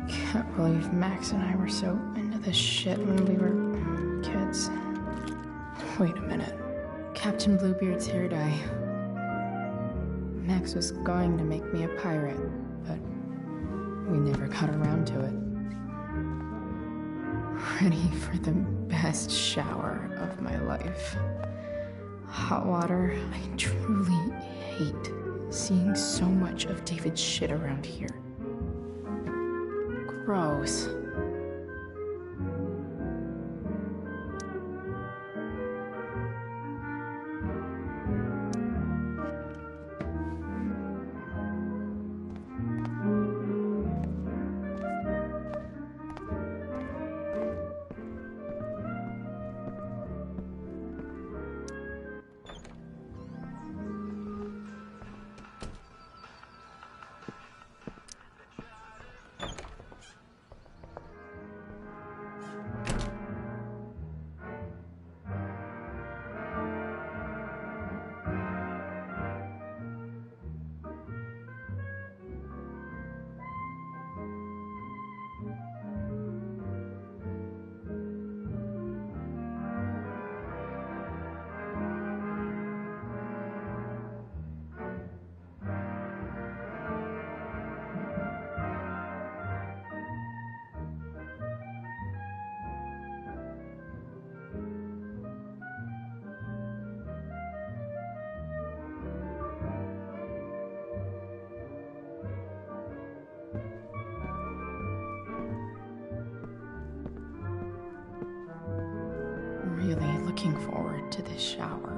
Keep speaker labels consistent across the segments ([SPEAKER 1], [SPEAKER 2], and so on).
[SPEAKER 1] Can't believe Max and I were so into this shit when we were kids. Wait a minute. Captain Bluebeard's hair dye. Max was going to make me a pirate, but we never got around to it. Ready for the best shower of my life. Hot water. I truly hate seeing so much of David's shit around here. Gross. Really looking forward to this shower.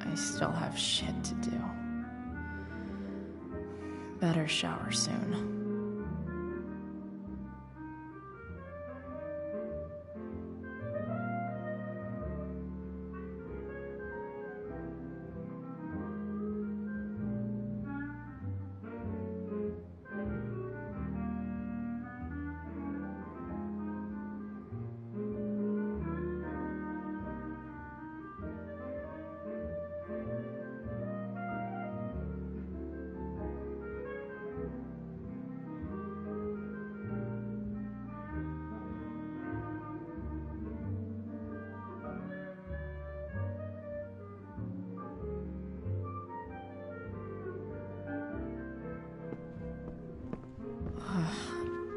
[SPEAKER 1] I still have shit to do. Better shower soon.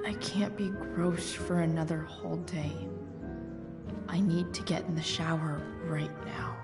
[SPEAKER 1] I can't be gross for another whole day. I need to get in the shower right now.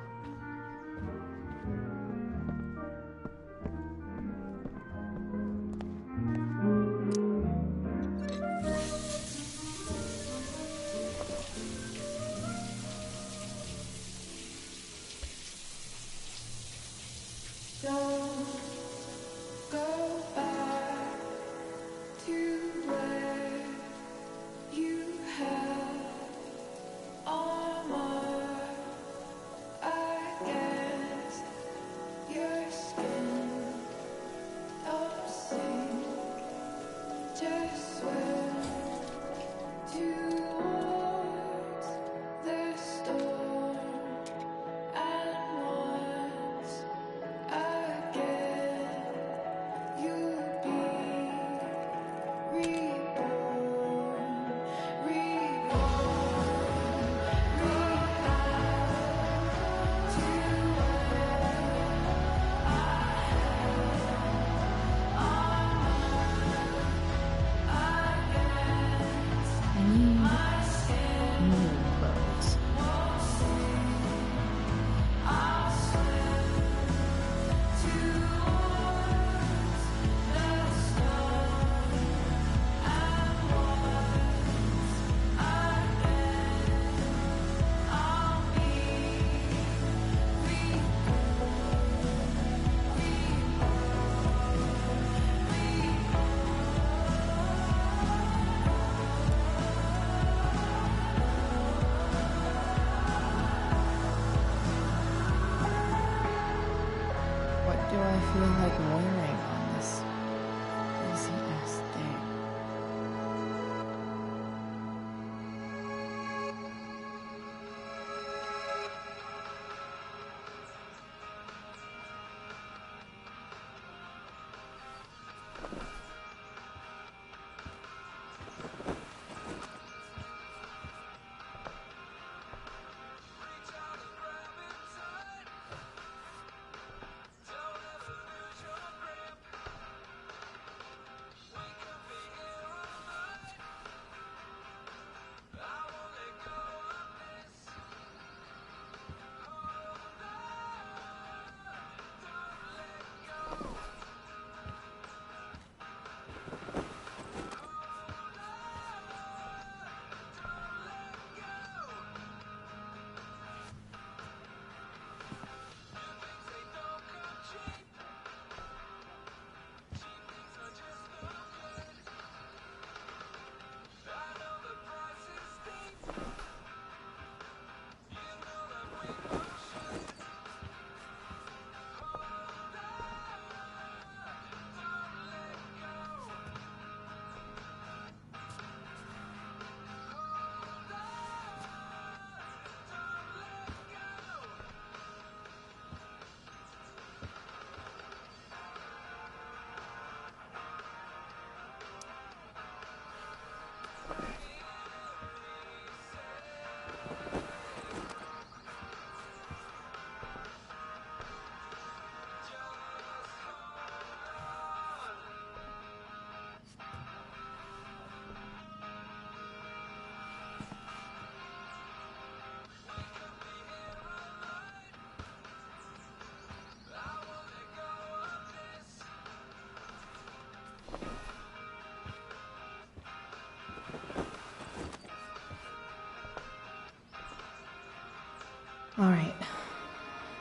[SPEAKER 1] Alright,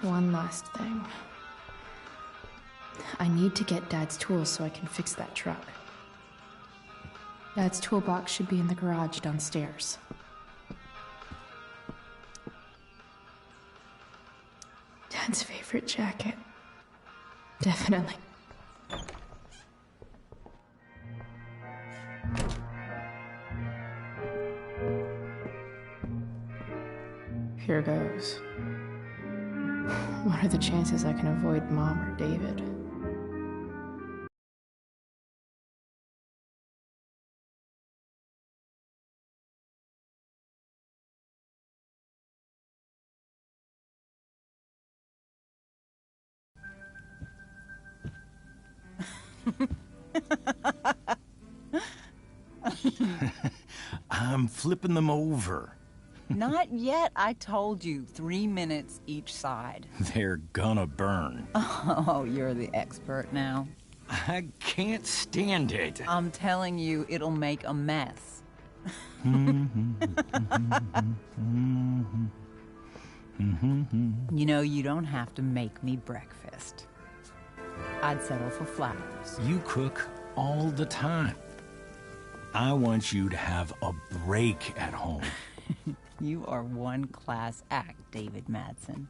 [SPEAKER 1] one last thing. I need to get Dad's tools so I can fix that truck. Dad's toolbox should be in the garage downstairs. Dad's favorite jacket. Definitely. Here goes. What are the chances I can avoid Mom or David?
[SPEAKER 2] I'm flipping them over.
[SPEAKER 3] Not yet. I told you, 3 minutes each side.
[SPEAKER 2] They're gonna burn.
[SPEAKER 3] Oh, you're the expert now.
[SPEAKER 2] I can't stand it.
[SPEAKER 3] I'm telling you, it'll make a mess. You know, you don't have to make me breakfast. I'd settle for flowers.
[SPEAKER 2] You cook all the time. I want you to have a break at home.
[SPEAKER 3] You are one class act, David Madsen.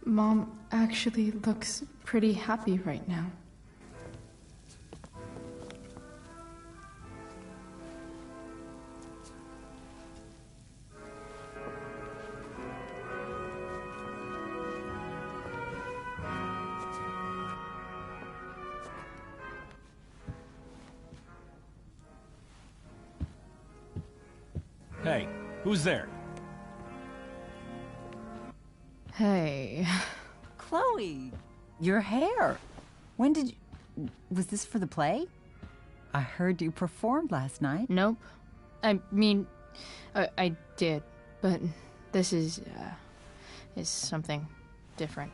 [SPEAKER 1] Mom actually looks pretty happy right now.
[SPEAKER 2] Hey, who's there?
[SPEAKER 1] Hey.
[SPEAKER 3] Chloe, your hair. When did you... Was this for the play? I heard you performed last night.
[SPEAKER 1] Nope. I mean, I did, but this is something different.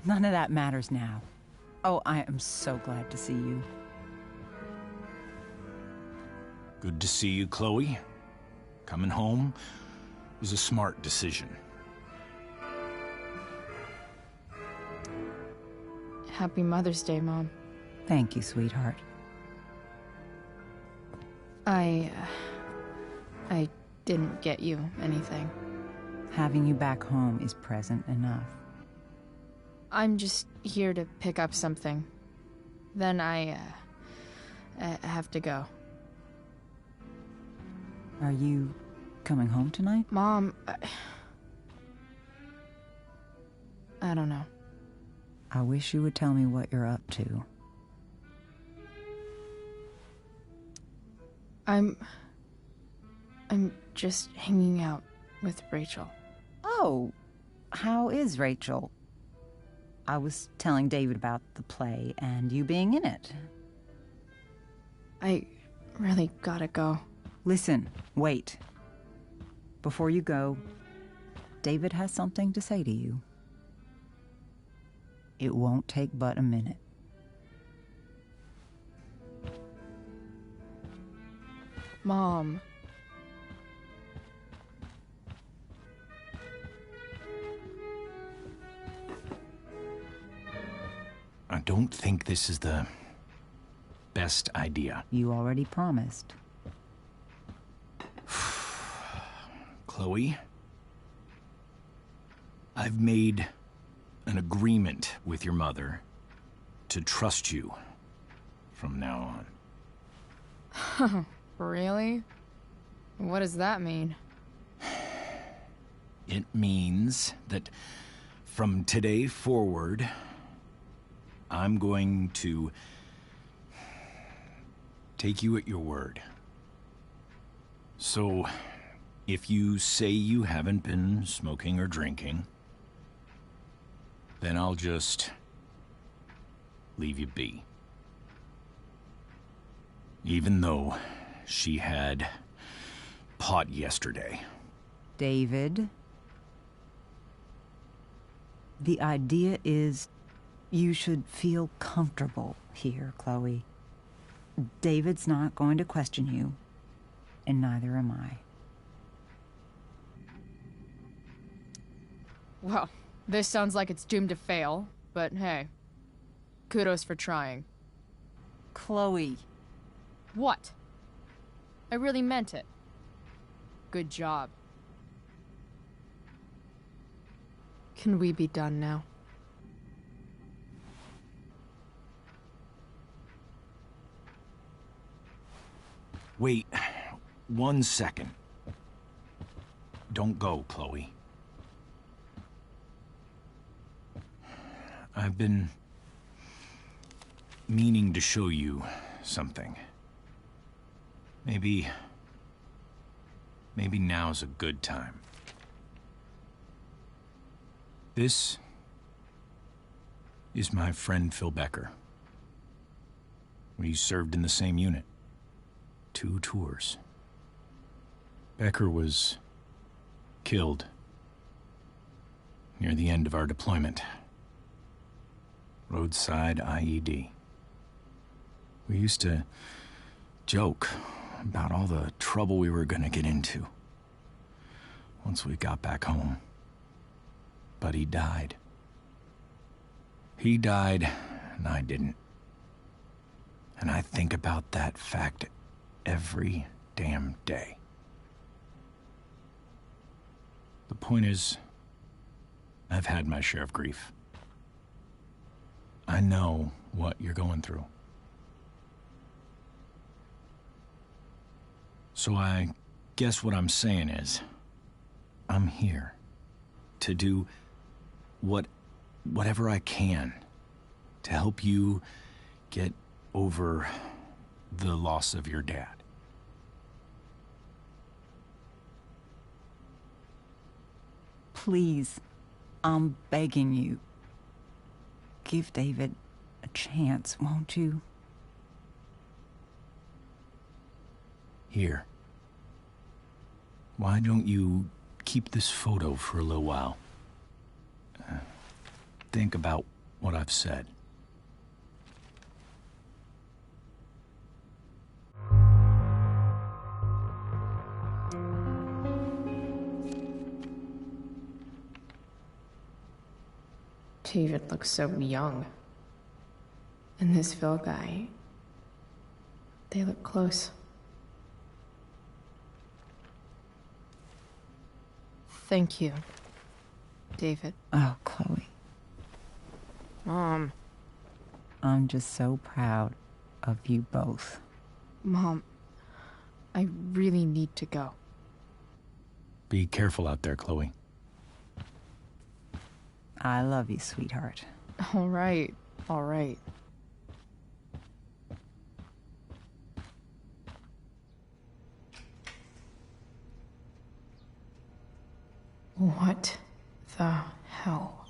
[SPEAKER 3] None of that matters now. Oh, I am so glad to see you.
[SPEAKER 2] Good to see you, Chloe. Coming home was a smart decision.
[SPEAKER 1] Happy Mother's Day, Mom.
[SPEAKER 3] Thank you, sweetheart.
[SPEAKER 1] I didn't get you anything.
[SPEAKER 3] Having you back home is present enough.
[SPEAKER 1] I'm just here to pick up something. Then I have to go.
[SPEAKER 3] Are you coming home tonight?
[SPEAKER 1] Mom, I don't know.
[SPEAKER 3] I wish you would tell me what you're up to.
[SPEAKER 1] I'm just hanging out with Rachel.
[SPEAKER 3] Oh, how is Rachel? I was telling David about the play and you being in it.
[SPEAKER 1] I really gotta go.
[SPEAKER 3] Listen, wait. Before you go, David has something to say to you. It won't take but a minute.
[SPEAKER 1] Mom.
[SPEAKER 2] I don't think this is the best idea.
[SPEAKER 3] You already promised.
[SPEAKER 2] Chloe, I've made an agreement with your mother to trust you from now on.
[SPEAKER 1] Really? What does that mean?
[SPEAKER 2] It means that from today forward, I'm going to take you at your word. So, if you say you haven't been smoking or drinking, then I'll just leave you be. Even though she had pot yesterday.
[SPEAKER 3] David, the idea is you should feel comfortable here, Chloe. David's not going to question you. and neither am I.
[SPEAKER 1] Well, this sounds like it's doomed to fail, but hey, kudos for trying.
[SPEAKER 3] Chloe.
[SPEAKER 1] What? I really meant it. Good job. Can we be done now?
[SPEAKER 2] Wait 1 second. Don't go, Chloe. I've been meaning to show you something. Maybe now's a good time. This is my friend Phil Becker. We served in the same unit. 2 tours. Becker was killed near the end of our deployment. Roadside IED. We used to joke about all the trouble we were gonna get into once we got back home. But he died. He died, and I didn't. And I think about that fact every damn day. The point is, I've had my share of grief. I know what you're going through. So I guess what I'm saying is, I'm here to do whatever I can to help you get over the loss of your dad.
[SPEAKER 3] Please, I'm begging you. Give David a chance, won't you?
[SPEAKER 2] Here. Why don't you keep this photo for a little while? Think about what I've said.
[SPEAKER 1] David looks so young. And this Phil guy, they look close. Thank you, David.
[SPEAKER 3] Oh, Chloe.
[SPEAKER 1] Mom.
[SPEAKER 3] I'm just so proud of you both.
[SPEAKER 1] Mom, I really need to go.
[SPEAKER 2] Be careful out there, Chloe.
[SPEAKER 3] I love you, sweetheart.
[SPEAKER 1] All right, all right. What the hell?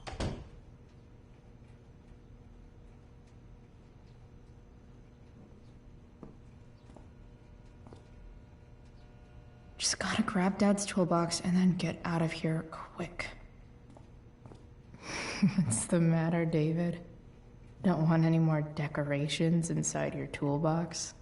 [SPEAKER 1] Just gotta grab Dad's toolbox and then get out of here quick. What's the matter, David? Don't want any more decorations inside your toolbox?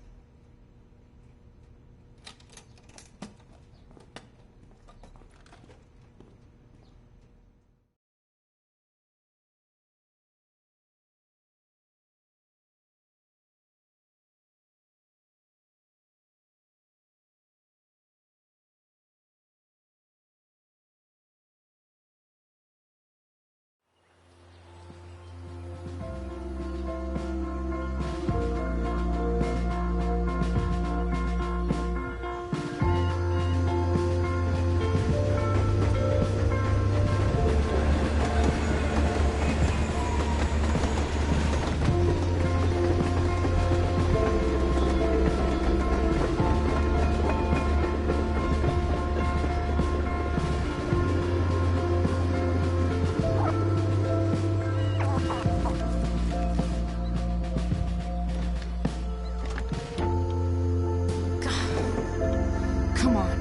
[SPEAKER 1] Come on.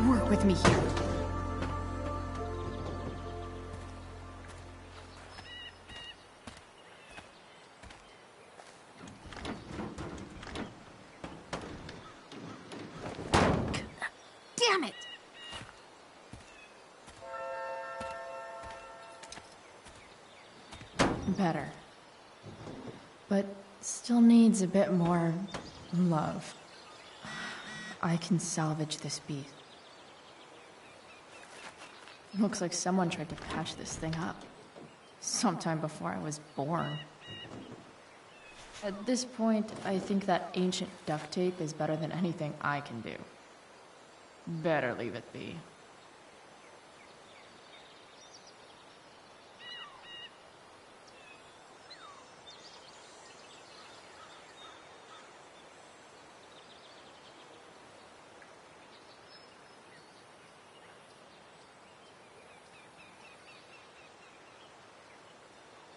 [SPEAKER 1] Work with me here. Damn it! Better. But still needs a bit more love. I can salvage this beast. Looks like someone tried to patch this thing up. Sometime before I was born. At this point, I think that ancient duct tape is better than anything I can do. Better leave it be.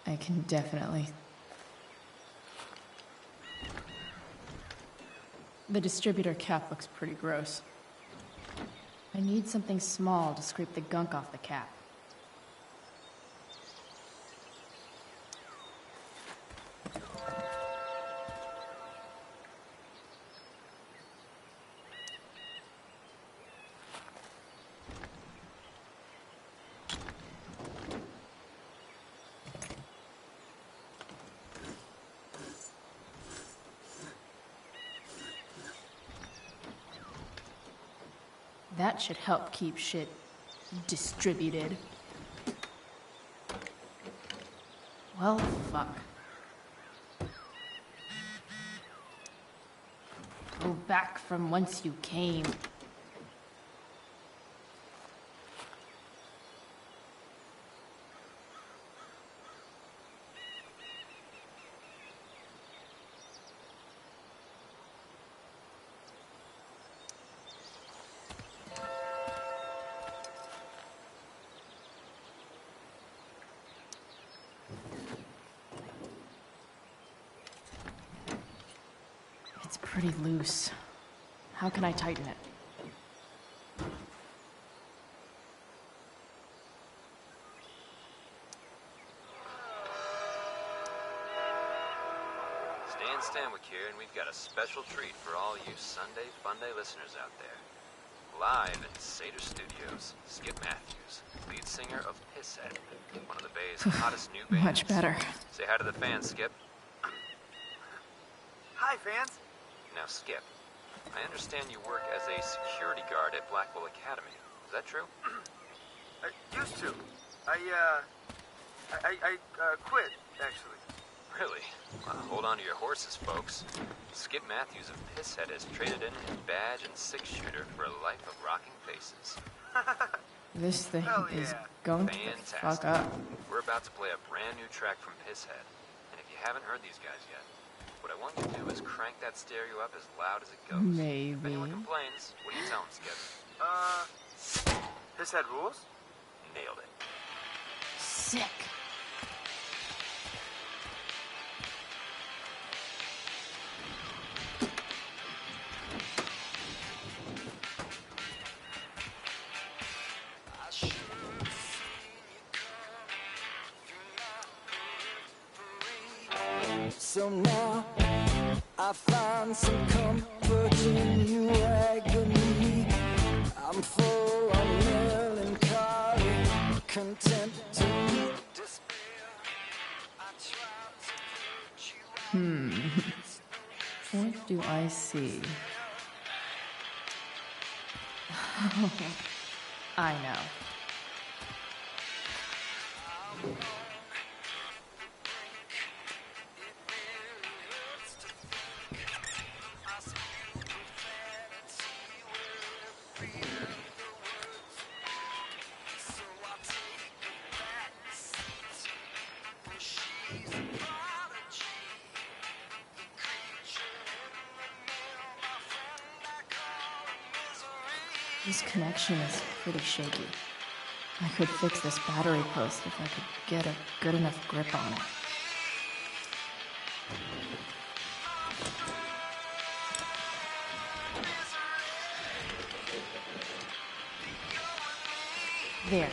[SPEAKER 1] I can definitely... The distributor cap looks pretty gross. I need something small to scrape the gunk off the cap. That should help keep shit distributed. Well, fuck. Go back from whence you came. It's pretty loose. How can I tighten it?
[SPEAKER 4] Stan Stanwyck here, and we've got a special treat for all you Sunday Funday listeners out there. Live in Seder Studios, Skip Matthews, lead singer of Pisshead, one of the Bay's hottest new bands.
[SPEAKER 1] Much better.
[SPEAKER 4] Say hi to the fans, Skip.
[SPEAKER 5] Hi, fans.
[SPEAKER 4] Now, Skip, I understand you work as a security guard at Blackwell Academy. Is that true?
[SPEAKER 5] I used to. I quit, actually.
[SPEAKER 4] Really? Well, hold on to your horses, folks. Skip Matthews of Pisshead has traded in his badge and six-shooter for a life of rocking faces.
[SPEAKER 1] This thing
[SPEAKER 5] Hell
[SPEAKER 1] is
[SPEAKER 5] yeah.
[SPEAKER 1] going to fuck up.
[SPEAKER 4] We're about to play a brand new track from Pisshead. And if you haven't heard these guys yet, what I want you to do is crank that stereo up as loud as it goes. If
[SPEAKER 1] Maybe.
[SPEAKER 4] anyone complains, what do you tell them, Skip?
[SPEAKER 5] Pisshead rules?
[SPEAKER 4] Nailed it.
[SPEAKER 1] Sick.
[SPEAKER 6] So now I find some comfort in your agony. I'm full of melancholy, content to meet despair. I try to put you out.
[SPEAKER 1] What do I see? I know. This connection is pretty shaky. I could fix this battery post if I could get a good enough grip on it. There.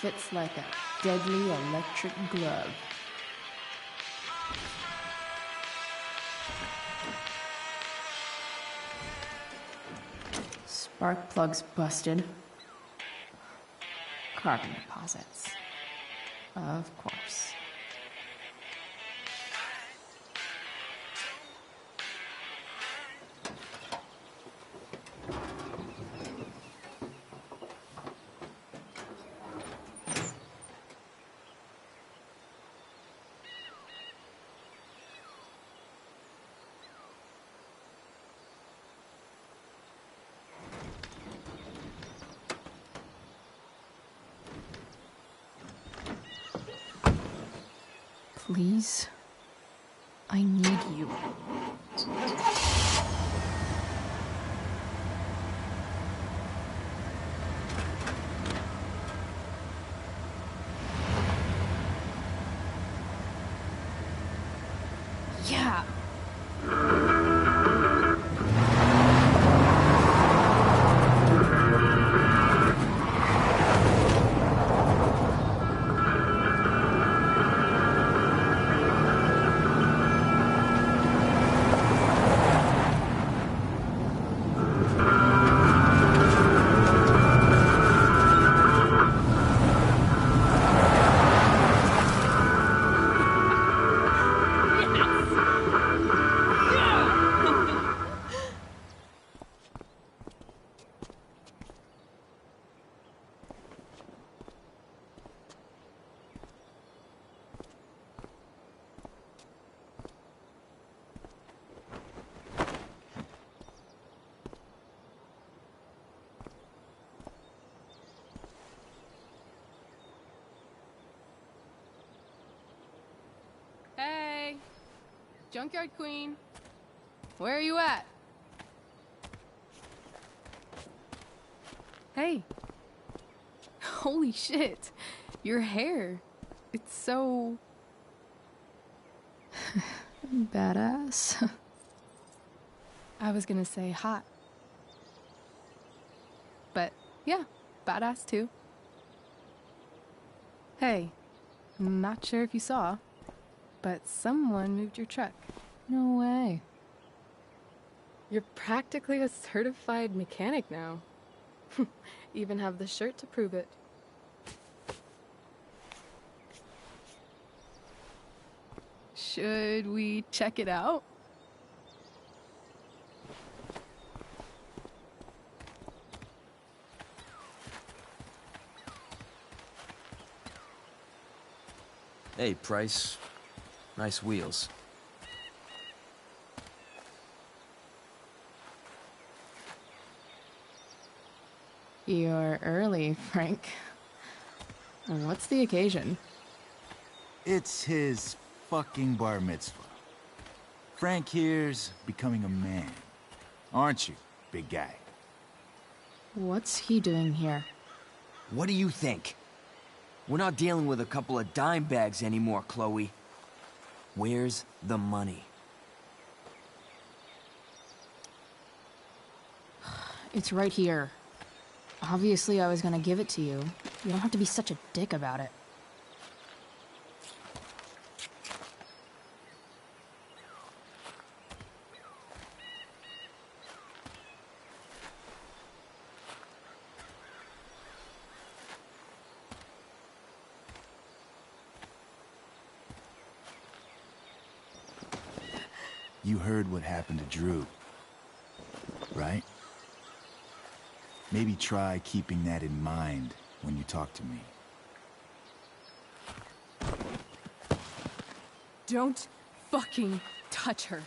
[SPEAKER 1] Fits like a deadly electric glove. Spark plugs busted. Carbon deposits. Of course. Please, I need you. Yeah.
[SPEAKER 7] Hey, Junkyard Queen, where are you at? Hey, holy shit, your hair, it's so...
[SPEAKER 1] Badass.
[SPEAKER 7] I was gonna say hot. But yeah, badass too. Hey, I'm not sure if you saw, but someone moved your truck.
[SPEAKER 1] No way.
[SPEAKER 7] You're practically a certified mechanic now. Even have the shirt to prove it. Should we check it out?
[SPEAKER 8] Hey, Price. Nice wheels.
[SPEAKER 1] You're early, Frank. What's the occasion?
[SPEAKER 9] It's his fucking bar mitzvah. Frank here's becoming a man. Aren't you, big guy?
[SPEAKER 1] What's he doing here?
[SPEAKER 8] What do you think? We're not dealing with a couple of dime bags anymore, Chloe. Where's the money?
[SPEAKER 1] It's right here. Obviously, I was gonna give it to you. You don't have to be such a dick about it.
[SPEAKER 9] You heard what happened to Drew, right? Maybe try keeping that in mind when you talk to me.
[SPEAKER 7] Don't fucking touch her.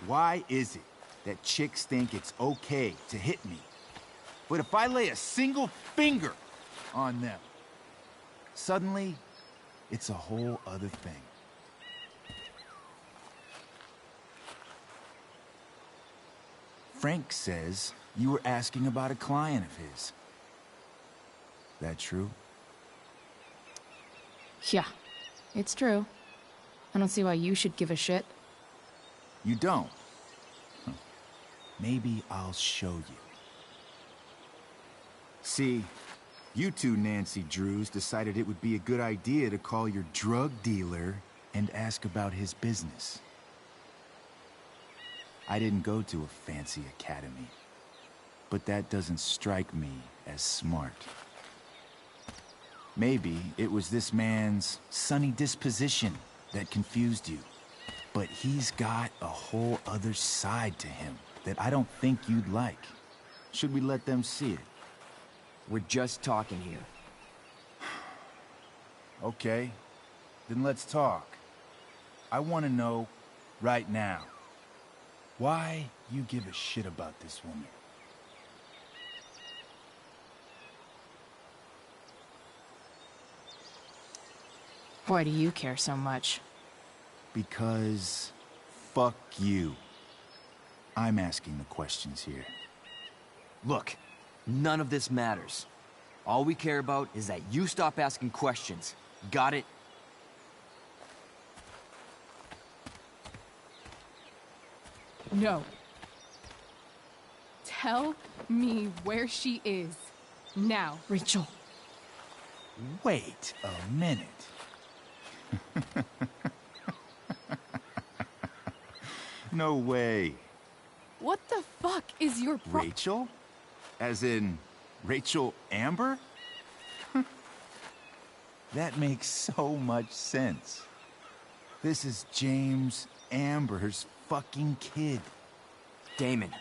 [SPEAKER 9] Why is it that chicks think it's okay to hit me? But if I lay a single finger on them, suddenly, it's a whole other thing. Frank says you were asking about a client of his. That true?
[SPEAKER 1] Yeah, it's true. I don't see why you should give a shit.
[SPEAKER 9] You don't? Huh. Maybe I'll show you. See, You two Nancy Drews decided it would be a good idea to call your drug dealer and ask about his business. I didn't go to a fancy academy, but that doesn't strike me as smart. Maybe it was this man's sunny disposition that confused you. But he's got a whole other side to him that I don't think you'd like. Should we let them see it?
[SPEAKER 8] We're just talking here.
[SPEAKER 9] Okay, then let's talk. I want to know right now why you give a shit about this woman.
[SPEAKER 1] Why do you care so much?
[SPEAKER 9] Because fuck you. I'm asking the questions here.
[SPEAKER 8] Look, none of this matters. All we care about is that you stop asking questions. Got it?
[SPEAKER 7] No. Tell me where she is. Now.
[SPEAKER 1] Rachel.
[SPEAKER 9] Wait a minute. No way.
[SPEAKER 7] What the fuck is your
[SPEAKER 9] Rachel? As in, Rachel Amber? That makes so much sense. This is James Amber's fucking kid.
[SPEAKER 8] Damon.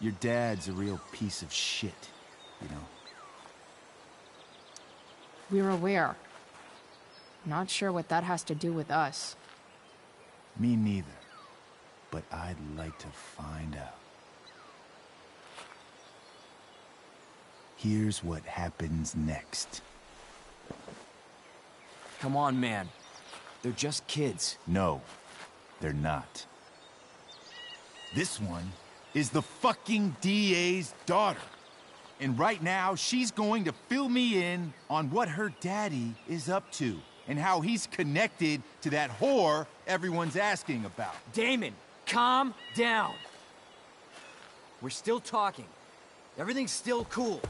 [SPEAKER 9] Your dad's a real piece of shit, you know?
[SPEAKER 1] We're aware. Not sure what that has to do with us.
[SPEAKER 9] Me neither. But I'd like to find out. Here's what happens next.
[SPEAKER 8] Come on, man. They're just kids.
[SPEAKER 9] No, they're not. This one is the fucking DA's daughter. And right now, she's going to fill me in on what her daddy is up to and how he's connected to that whore everyone's asking about.
[SPEAKER 8] Damon, calm down. We're still talking. Everything's still cool.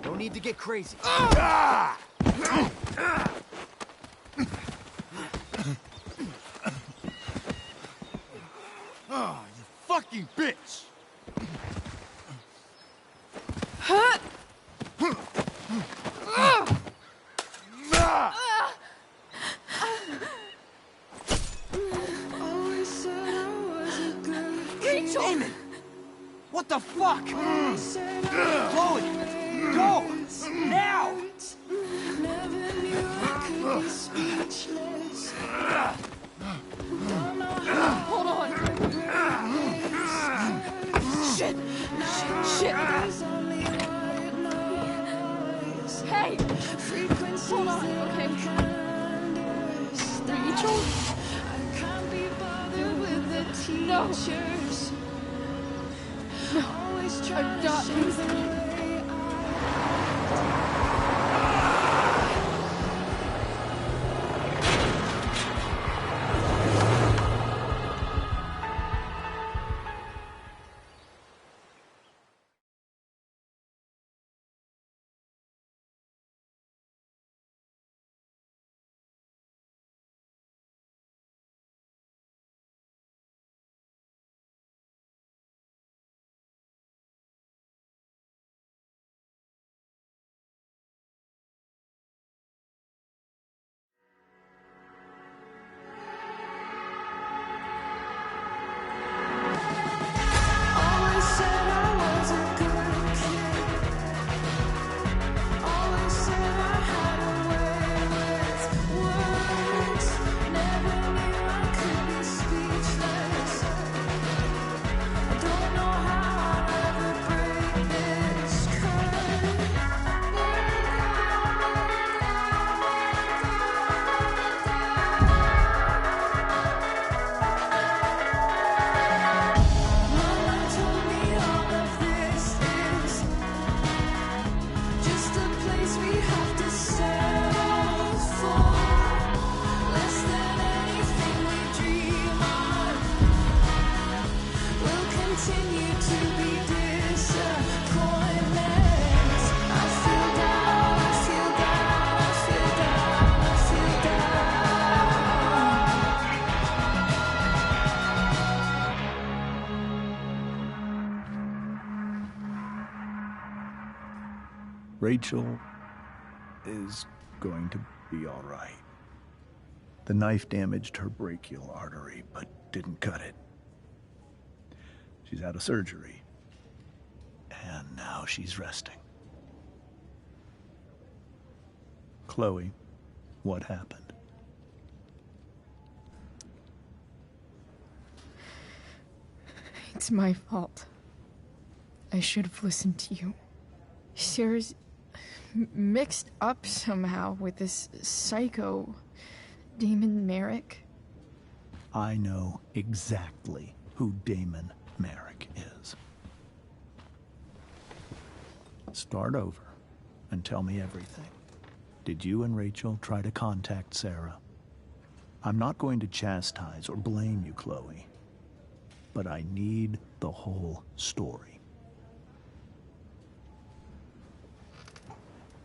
[SPEAKER 8] No need to get crazy.
[SPEAKER 9] Ah! Oh, you fucking bitch!
[SPEAKER 7] Rachel!
[SPEAKER 8] Damon! What the fuck? Chloe! Go! Now!
[SPEAKER 7] Hold on. Shit! Shit! Hey! Hold on, okay? Rachel? No! No! I've got this.
[SPEAKER 10] Rachel is going to be all right. The knife damaged her brachial artery, but didn't cut it. She's had a surgery, and now she's resting. Chloe, what happened?
[SPEAKER 1] It's my fault. I should have listened to you. Sarah's mixed up somehow with this psycho Damon Merrick.
[SPEAKER 10] I know exactly who Damon Merrick is. Start over and tell me everything. Did you and Rachel try to contact Sarah? I'm not going to chastise or blame you, Chloe, but I need the whole story.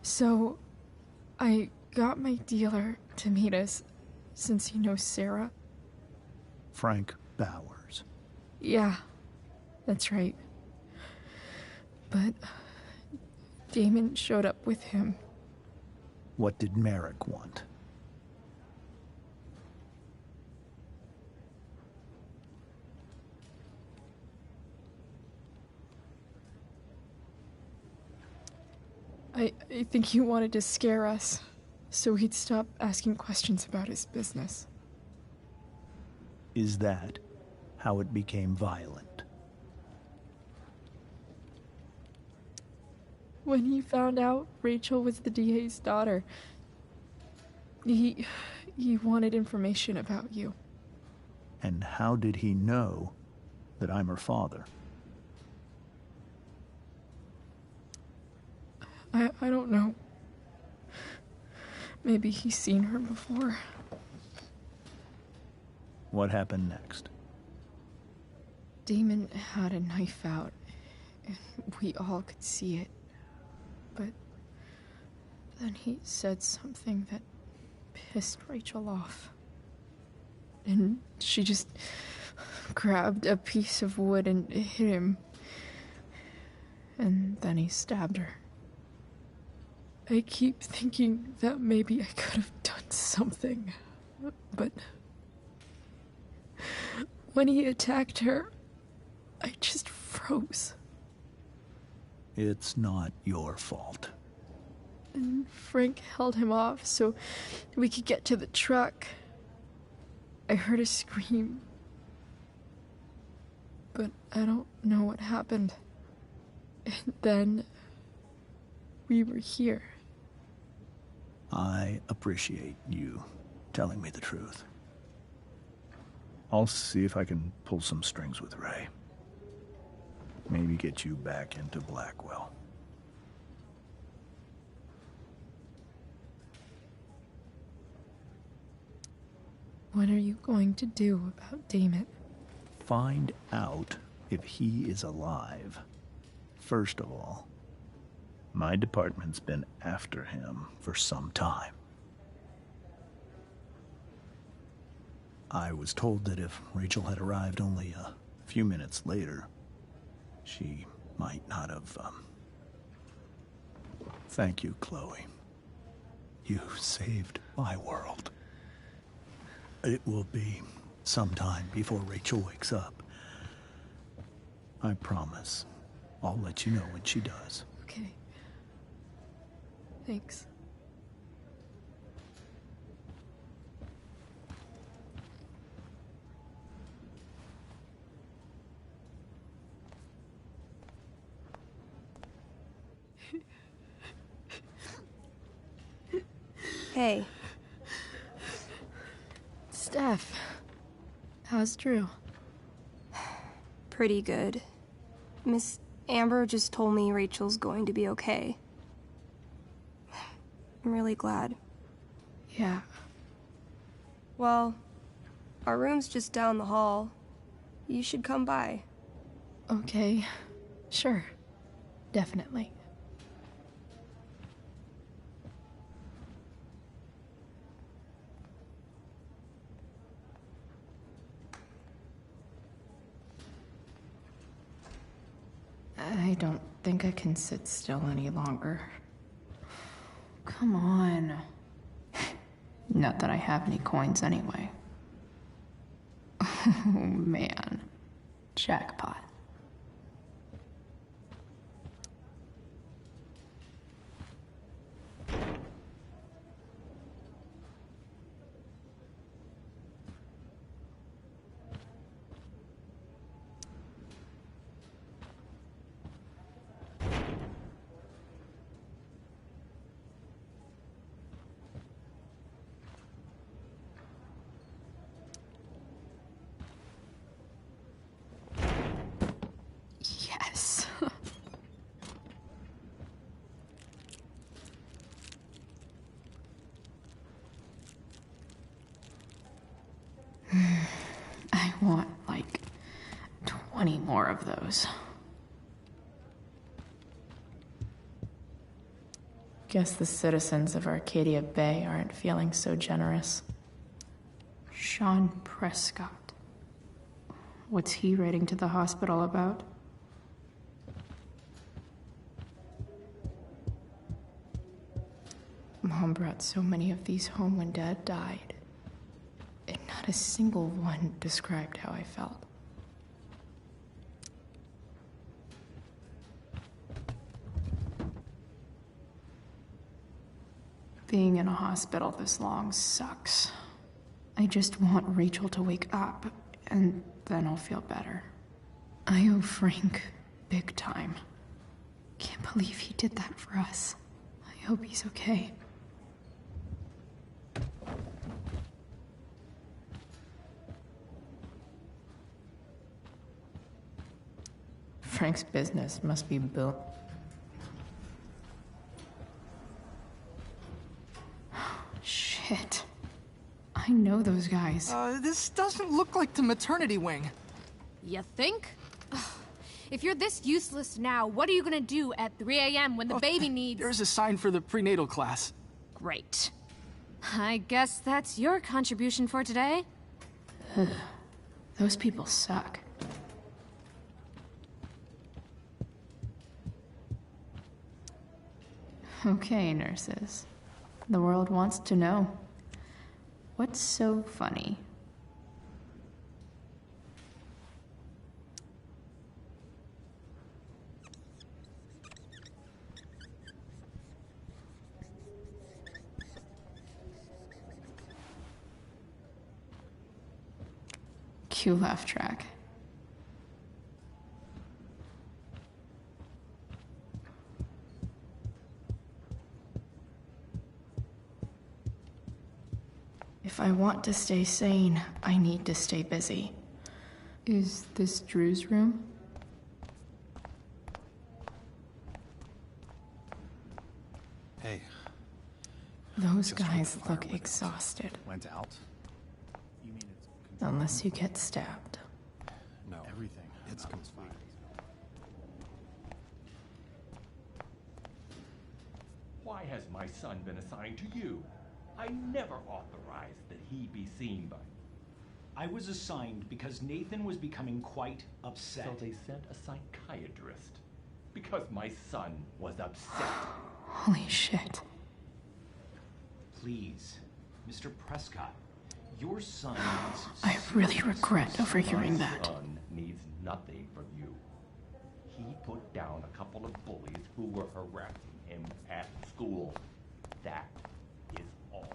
[SPEAKER 1] So, I got my dealer to meet us, since he knows Sarah.
[SPEAKER 10] Frank Bowers.
[SPEAKER 1] Yeah, that's right. But Damon showed up with him.
[SPEAKER 10] What did Merrick want?
[SPEAKER 1] I think he wanted to scare us, so he'd stop asking questions about his business.
[SPEAKER 10] Is that how it became violent?
[SPEAKER 1] When he found out Rachel was the DA's daughter, he wanted information about you.
[SPEAKER 10] And how did he know that I'm her father?
[SPEAKER 1] I don't know. Maybe he's seen her before.
[SPEAKER 10] What happened next?
[SPEAKER 1] Damon had a knife out, and we all could see it. But then he said something that pissed Rachel off. And she just grabbed a piece of wood and hit him. And then he stabbed her. I keep thinking that maybe I could have done something, but when he attacked her, I just froze.
[SPEAKER 10] It's not your fault.
[SPEAKER 1] And Frank held him off so we could get to the truck. I heard a scream, but I don't know what happened. And then we were here.
[SPEAKER 10] I appreciate you telling me the truth. I'll see if I can pull some strings with Ray. Maybe get you back into Blackwell.
[SPEAKER 1] What are you going to do about Damon?
[SPEAKER 10] Find out if he is alive. First of all, my department's been after him for some time. I was told that if Rachel had arrived only a few minutes later, she might not have, Thank you, Chloe. You saved my world. It will be some time before Rachel wakes up. I promise. I'll let you know when she does.
[SPEAKER 1] Okay. Thanks.
[SPEAKER 11] Hey.
[SPEAKER 1] Steph, how's Drew?
[SPEAKER 11] Pretty good. Miss Amber just told me Rachel's going to be okay. I'm really glad.
[SPEAKER 1] Yeah.
[SPEAKER 11] Well, our room's just down the hall. You should come by.
[SPEAKER 1] Okay. Sure. Definitely. I don't think I can sit still any longer. Come on. Not that I have any coins anyway. Oh man. Jackpot. Yes. I want like 20 more of those. Guess the citizens of Arcadia Bay aren't feeling so generous. Sean Prescott. What's he writing to the hospital about? Mom brought so many of these home when Dad died, and not a single one described how I felt. Being in a hospital this long sucks. I just want Rachel to wake up, and then I'll feel better. I owe Frank big time. Can't believe he did that for us. I hope he's okay. Frank's business must be built. Shit. I know those guys.
[SPEAKER 12] This doesn't look like the maternity wing.
[SPEAKER 13] You think? Ugh. If you're this useless now, what are you gonna do at 3 a.m. when the baby needs...
[SPEAKER 12] There's a sign for the prenatal class.
[SPEAKER 13] Great. I guess that's your contribution for today.
[SPEAKER 1] Ugh. Those people suck. Okay, nurses. The world wants to know. What's so funny? Cue laugh track. If I want to stay sane, I need to stay busy. Is this Drew's room?
[SPEAKER 14] Hey.
[SPEAKER 1] Those guys look exhausted.
[SPEAKER 14] Went out? You mean it's...
[SPEAKER 1] Unless you get stabbed.
[SPEAKER 14] No. Everything. It's complete.
[SPEAKER 15] Why has my son been assigned to you? I never authorized that he be seen by...
[SPEAKER 16] I was assigned because Nathan was becoming quite upset.
[SPEAKER 15] So they sent a psychiatrist. Because my son was upset.
[SPEAKER 1] Holy shit.
[SPEAKER 16] Please, Mr. Prescott, your son needs...
[SPEAKER 1] I really regret overhearing that.
[SPEAKER 15] My son needs nothing from you. He put down a couple of bullies who were harassing him at school. That is all.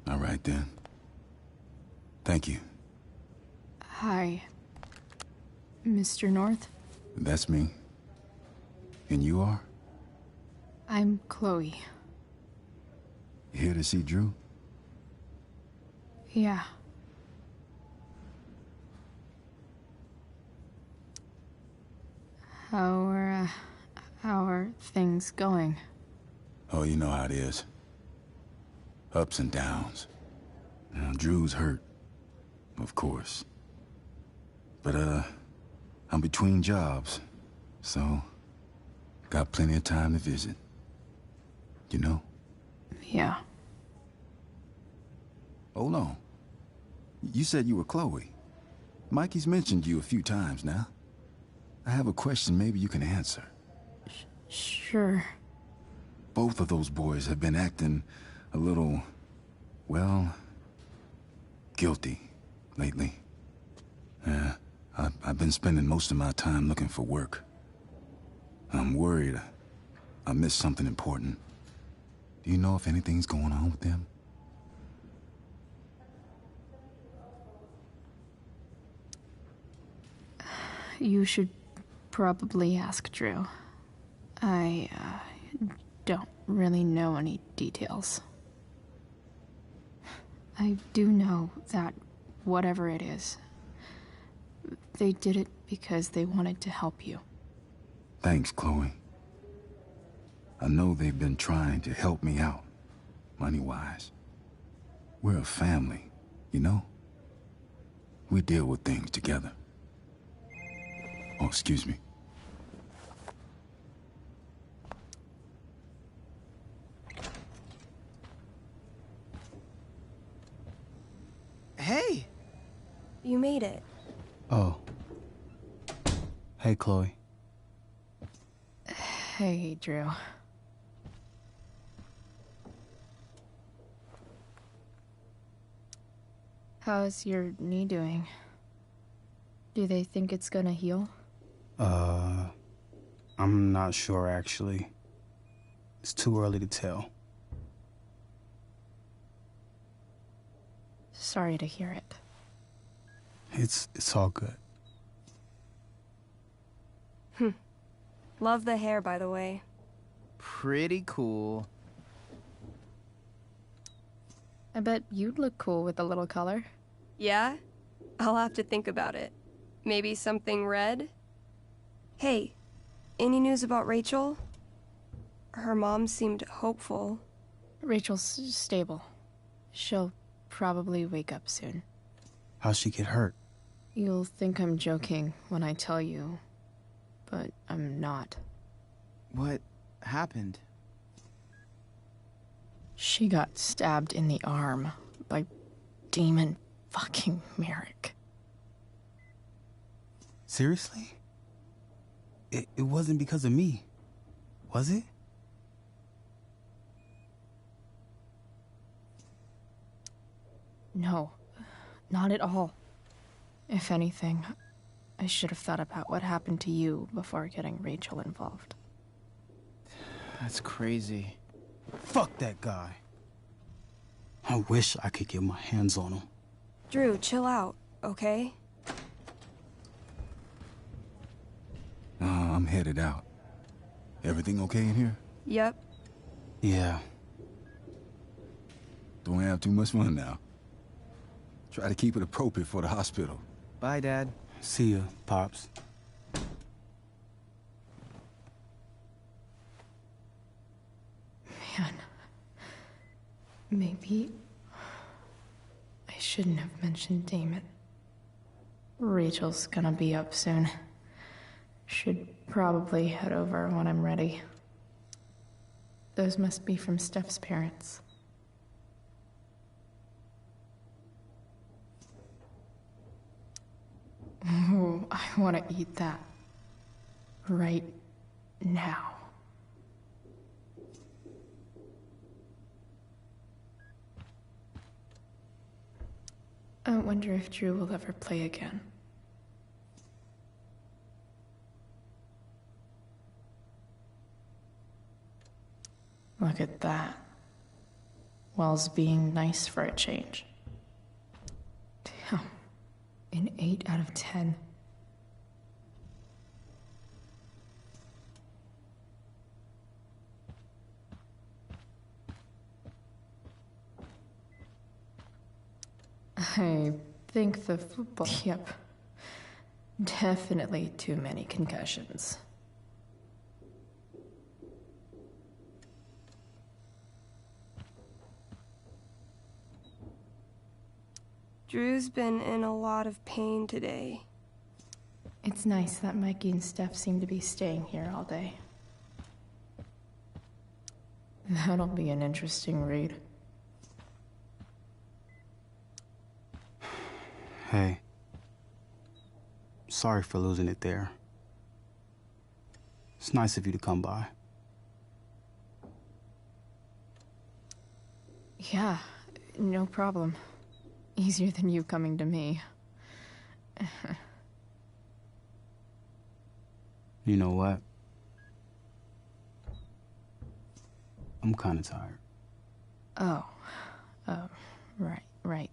[SPEAKER 9] All right, then. Thank you.
[SPEAKER 1] Hi, Mr. North.
[SPEAKER 9] That's me. And you are?
[SPEAKER 1] I'm Chloe.
[SPEAKER 9] Here to see Drew?
[SPEAKER 1] Yeah. How are things going?
[SPEAKER 9] Oh, you know how it is. Ups and downs. Now, Drew's hurt, of course. But, I'm between jobs, so got plenty of time to visit. You know?
[SPEAKER 1] Yeah.
[SPEAKER 9] Hold on. You said you were Chloe. Mikey's mentioned you a few times now. I have a question maybe you can answer.
[SPEAKER 1] Sure.
[SPEAKER 9] Both of those boys have been acting a little, well, guilty lately. Yeah, I've been spending most of my time looking for work. I'm worried I missed something important. Do you know if anything's going on with them?
[SPEAKER 1] You should probably ask Drew. I don't really know any details. I do know that whatever it is, they did it because they wanted to help you.
[SPEAKER 9] Thanks, Chloe. I know they've been trying to help me out, money-wise. We're a family, you know? We deal with things together. Oh, excuse me.
[SPEAKER 5] Hey!
[SPEAKER 11] You made it.
[SPEAKER 14] Oh. Hey, Chloe.
[SPEAKER 1] Hey, Drew. How's your knee doing? Do they think it's gonna heal?
[SPEAKER 14] I'm not sure, actually. It's too early to tell.
[SPEAKER 1] Sorry to hear it.
[SPEAKER 14] It's all good.
[SPEAKER 11] Love the hair, by the way.
[SPEAKER 5] Pretty cool.
[SPEAKER 1] I bet you'd look cool with a little color.
[SPEAKER 11] Yeah? I'll have to think about it. Maybe something red? Hey, any news about Rachel? Her mom seemed hopeful.
[SPEAKER 1] Rachel's stable. She'll probably wake up soon.
[SPEAKER 14] How'd she get hurt?
[SPEAKER 1] You'll think I'm joking when I tell you, but I'm not.
[SPEAKER 5] What happened?
[SPEAKER 1] She got stabbed in the arm by Demon fucking Merrick.
[SPEAKER 14] Seriously? It wasn't because of me, was it?
[SPEAKER 1] No, not at all. If anything, I should have thought about what happened to you before getting Rachel involved.
[SPEAKER 5] That's crazy.
[SPEAKER 14] Fuck that guy. I wish I could get my hands on him.
[SPEAKER 11] Drew, chill out, okay?
[SPEAKER 9] I'm headed out. Everything okay in here?
[SPEAKER 11] Yep.
[SPEAKER 14] Yeah.
[SPEAKER 9] Don't have too much fun now. Try to keep it appropriate for the hospital.
[SPEAKER 5] Bye, Dad.
[SPEAKER 14] See ya, Pops.
[SPEAKER 1] Man, maybe I shouldn't have mentioned Damon. Rachel's gonna be up soon. Should probably head over when I'm ready. Those must be from Steph's parents. Ooh, I want to eat that. Right now. I wonder if Drew will ever play again. Look at that. Wells being nice for a change. Damn. An 8 out of 10. I think the football... Yep. Definitely too many concussions.
[SPEAKER 11] Drew's been in a lot of pain today.
[SPEAKER 1] It's nice that Mikey and Steph seem to be staying here all day. That'll be an interesting read.
[SPEAKER 14] Hey. Sorry for losing it there. It's nice of you to come by.
[SPEAKER 1] Yeah, no problem. Easier than you coming to me.
[SPEAKER 14] You know what? I'm kind of tired.
[SPEAKER 1] Oh, right.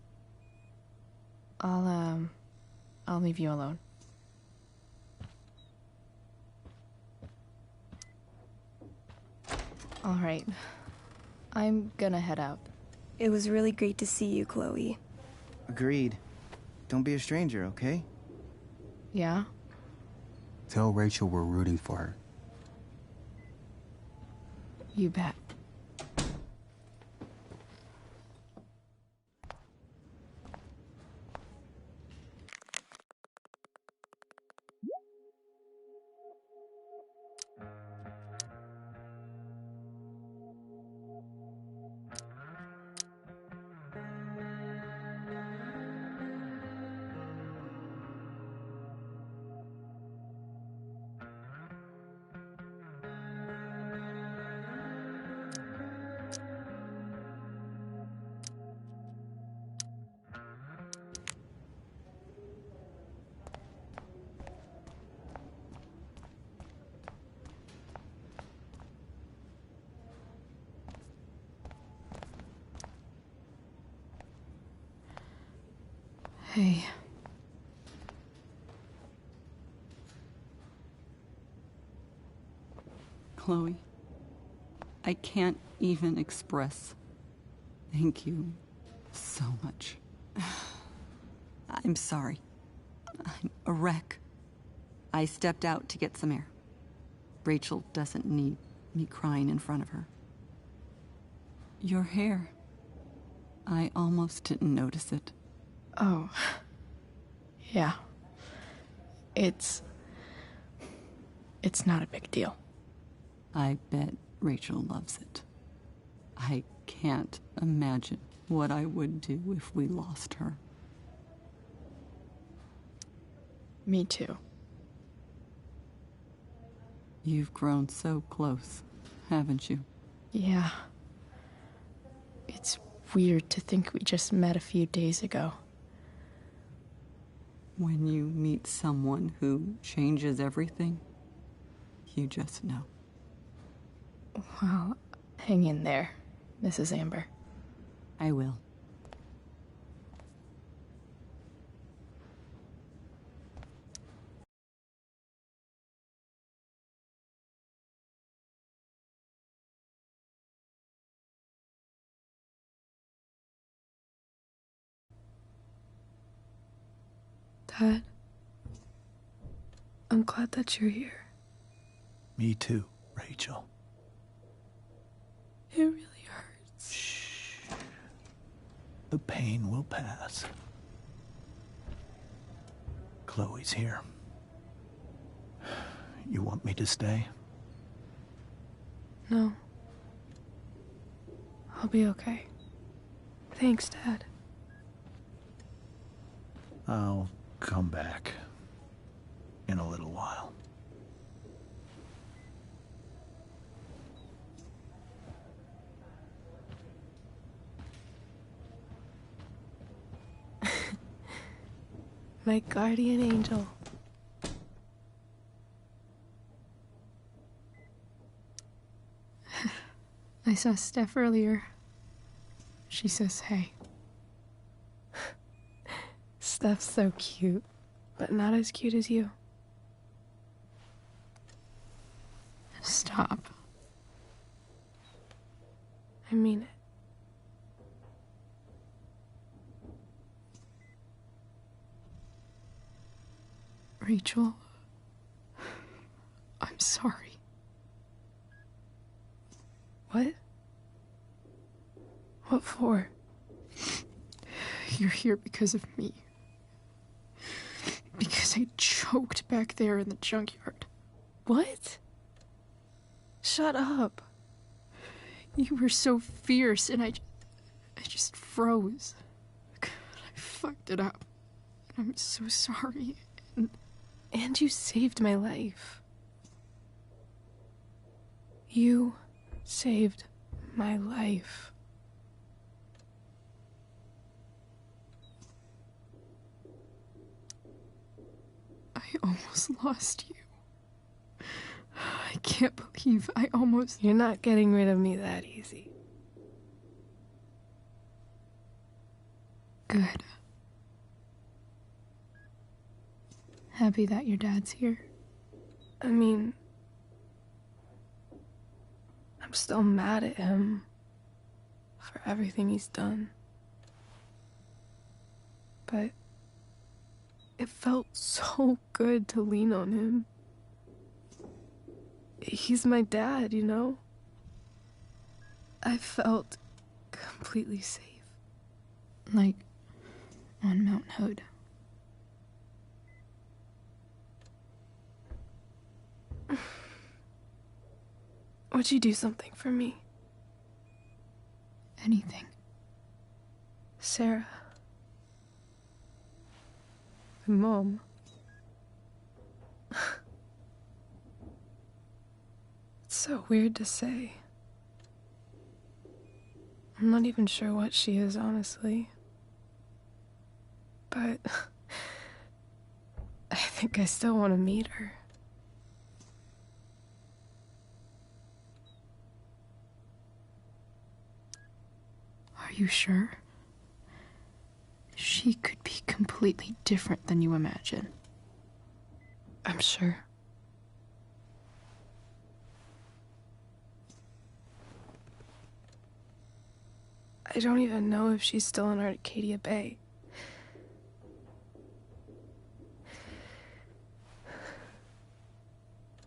[SPEAKER 1] I'll leave you alone. All right. I'm gonna head out.
[SPEAKER 11] It was really great to see you, Chloe.
[SPEAKER 5] Agreed. Don't be a stranger, okay?
[SPEAKER 1] Yeah?
[SPEAKER 14] Tell Rachel we're rooting for her.
[SPEAKER 1] You bet. Hey.
[SPEAKER 17] Chloe, I can't even express thank you so much. I'm sorry. I'm a wreck. I stepped out to get some air. Rachel doesn't need me crying in front of her. Your hair. I almost didn't notice it.
[SPEAKER 1] Oh. Yeah. It's not a big deal.
[SPEAKER 17] I bet Rachel loves it. I can't imagine what I would do if we lost her.
[SPEAKER 1] Me too.
[SPEAKER 17] You've grown so close, haven't you?
[SPEAKER 1] Yeah. It's weird to think we just met a few days ago.
[SPEAKER 17] When you meet someone who changes everything, you just know.
[SPEAKER 1] Well, hang in there, Mrs. Amber.
[SPEAKER 17] I will.
[SPEAKER 7] Dad, I'm glad that you're here.
[SPEAKER 10] Me too, Rachel.
[SPEAKER 7] It really hurts.
[SPEAKER 10] Shh. The pain will pass. Chloe's here. You want me to stay?
[SPEAKER 7] No. I'll be okay. Thanks, Dad.
[SPEAKER 10] I'll come back in a little while.
[SPEAKER 7] My guardian angel.
[SPEAKER 1] I saw Steph earlier. She says hey.
[SPEAKER 7] Steph's so cute, but not as cute as you.
[SPEAKER 1] Stop.
[SPEAKER 7] I mean it.
[SPEAKER 1] Rachel, I'm sorry.
[SPEAKER 7] What? What for?
[SPEAKER 1] You're here because of me. Because I choked back there in the junkyard.
[SPEAKER 7] What? Shut up.
[SPEAKER 1] You were so fierce and I just froze. I fucked it up. I'm so sorry. And
[SPEAKER 7] And you saved my life. You saved my life.
[SPEAKER 1] I almost lost you. I can't believe I almost...
[SPEAKER 7] You're not getting rid of me that easy.
[SPEAKER 1] Good. Happy that your dad's here?
[SPEAKER 7] I mean, I'm still mad at him for everything he's done. But it felt so good to lean on him. He's my dad, you know? I felt completely safe.
[SPEAKER 1] Like on Mount Hood.
[SPEAKER 7] Would you do something for me?
[SPEAKER 1] Anything.
[SPEAKER 7] Sarah. My mom. It's so weird to say. I'm not even sure what she is, honestly. But I think I still want to meet her.
[SPEAKER 1] Are you sure? She could be completely different than you imagine.
[SPEAKER 7] I'm sure. I don't even know if she's still in Arcadia Bay.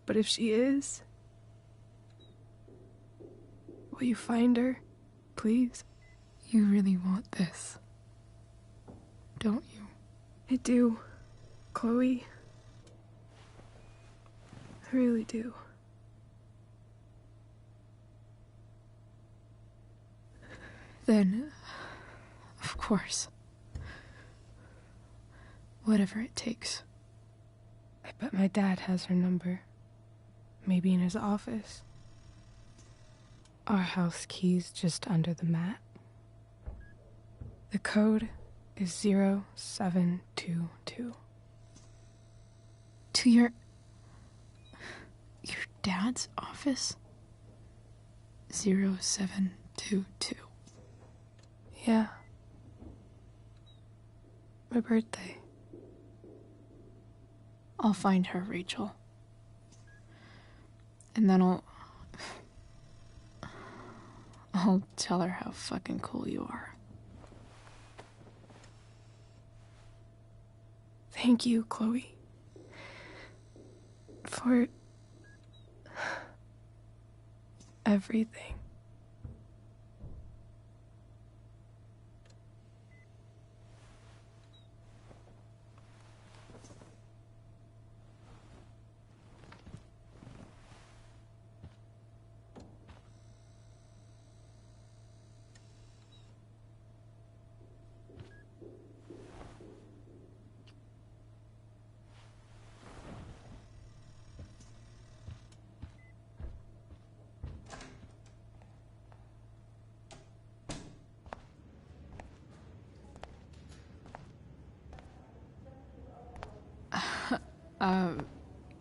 [SPEAKER 7] But if she is, will you find her, please?
[SPEAKER 1] You really want this, don't you?
[SPEAKER 7] I do, Chloe. I really do.
[SPEAKER 1] Then, of course. Whatever it takes.
[SPEAKER 7] I bet my dad has her number. Maybe in his office. Our house key's just under the mat. The code is 0722.
[SPEAKER 1] To your dad's office? 0722.
[SPEAKER 7] Yeah. My birthday.
[SPEAKER 1] I'll find her, Rachel. And then I'll tell her how fucking cool you are.
[SPEAKER 7] Thank you, Chloe. For everything.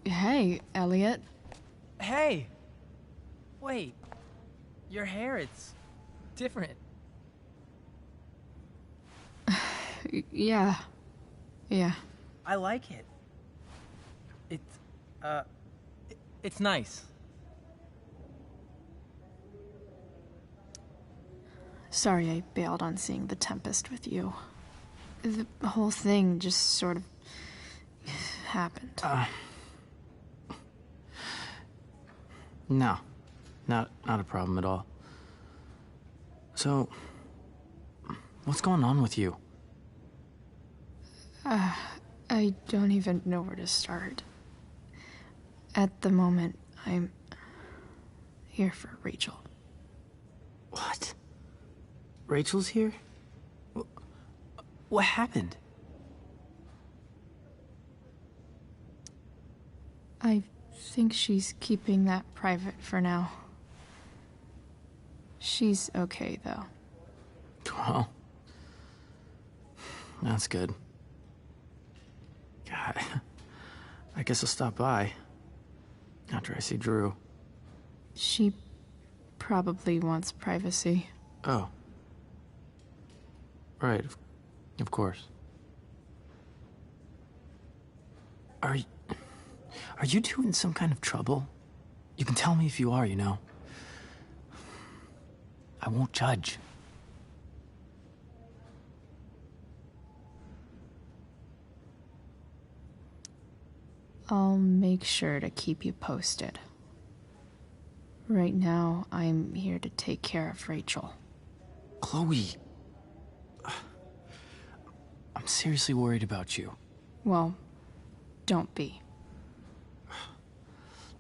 [SPEAKER 1] Hey, Elliot.
[SPEAKER 18] Hey! Wait. Your hair, it's different.
[SPEAKER 1] Yeah.
[SPEAKER 18] I like it. It's nice.
[SPEAKER 1] Sorry I bailed on seeing The Tempest with you. The whole thing just sort of happened.
[SPEAKER 18] No. Not a problem at all. So, what's going on with you?
[SPEAKER 1] I don't even know where to start. At the moment, I'm here for Rachel.
[SPEAKER 18] What? Rachel's here? What happened?
[SPEAKER 1] I think she's keeping that private for now. She's okay, though.
[SPEAKER 18] Well, that's good. God, I guess I'll stop by after I see Drew.
[SPEAKER 1] She probably wants privacy.
[SPEAKER 18] Oh. Right, of course. Are you two in some kind of trouble? You can tell me if you are, you know. I won't judge.
[SPEAKER 1] I'll make sure to keep you posted. Right now, I'm here to take care of Rachel.
[SPEAKER 18] Chloe. I'm seriously worried about you.
[SPEAKER 1] Well, don't be.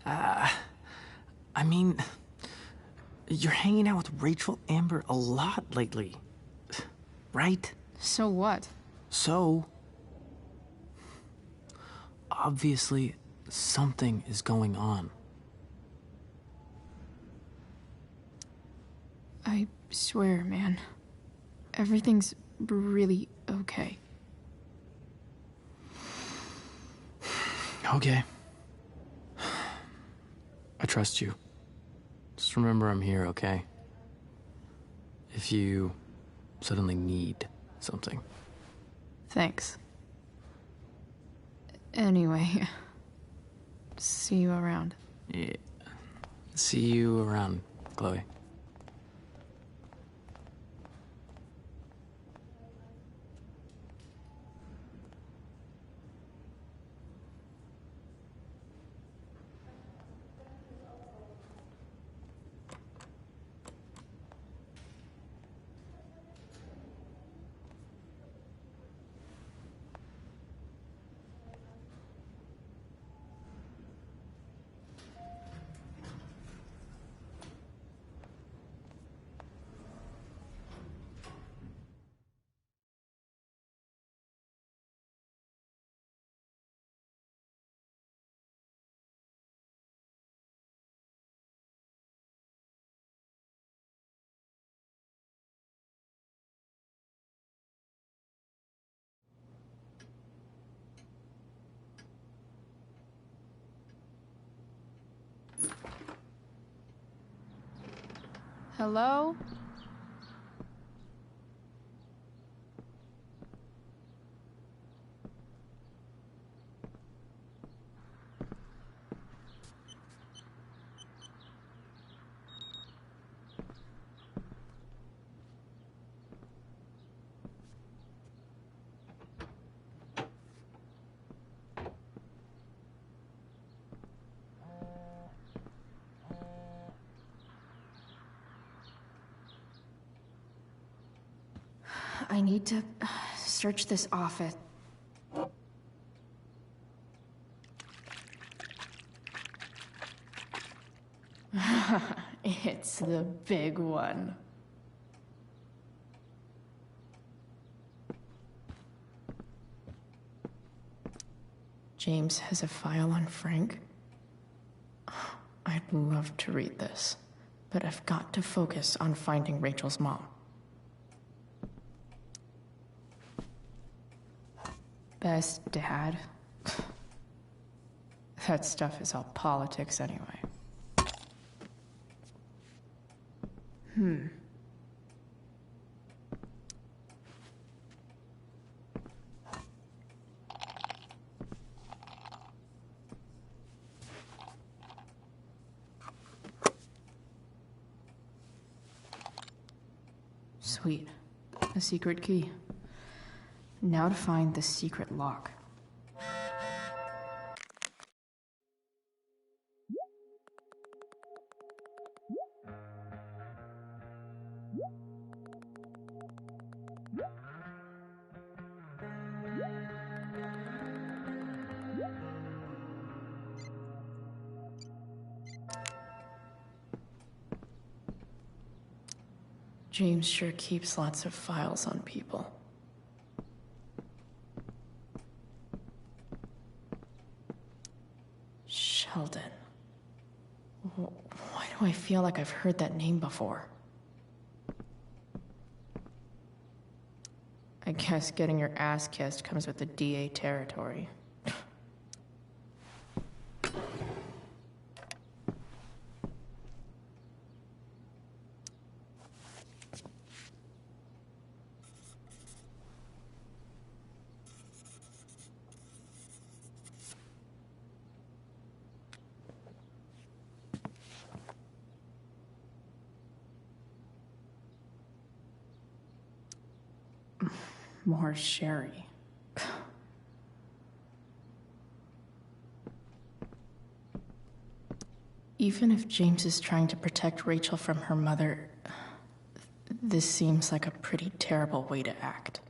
[SPEAKER 18] I mean, you're hanging out with Rachel Amber a lot lately, right?
[SPEAKER 1] So what?
[SPEAKER 18] So, obviously, something is going on.
[SPEAKER 1] I swear, man. Everything's really okay.
[SPEAKER 18] Okay. I trust you. Just remember I'm here, okay? If you suddenly need something.
[SPEAKER 1] Thanks. Anyway, see you around.
[SPEAKER 18] Yeah. See you around, Chloe.
[SPEAKER 1] Hello? I need to search this office. It's the big one. James has a file on Frank. I'd love to read this, but I've got to focus on finding Rachel's mom. Best dad. That stuff is all politics anyway. Sweet. A secret key. Now to find the secret lock. James sure keeps lots of files on people. Shh. Sheldon. Why do I feel like I've heard that name before? I guess getting your ass kissed comes with the DA territory. More sherry. Even if James is trying to protect Rachel from her mother, this seems like a pretty terrible way to act.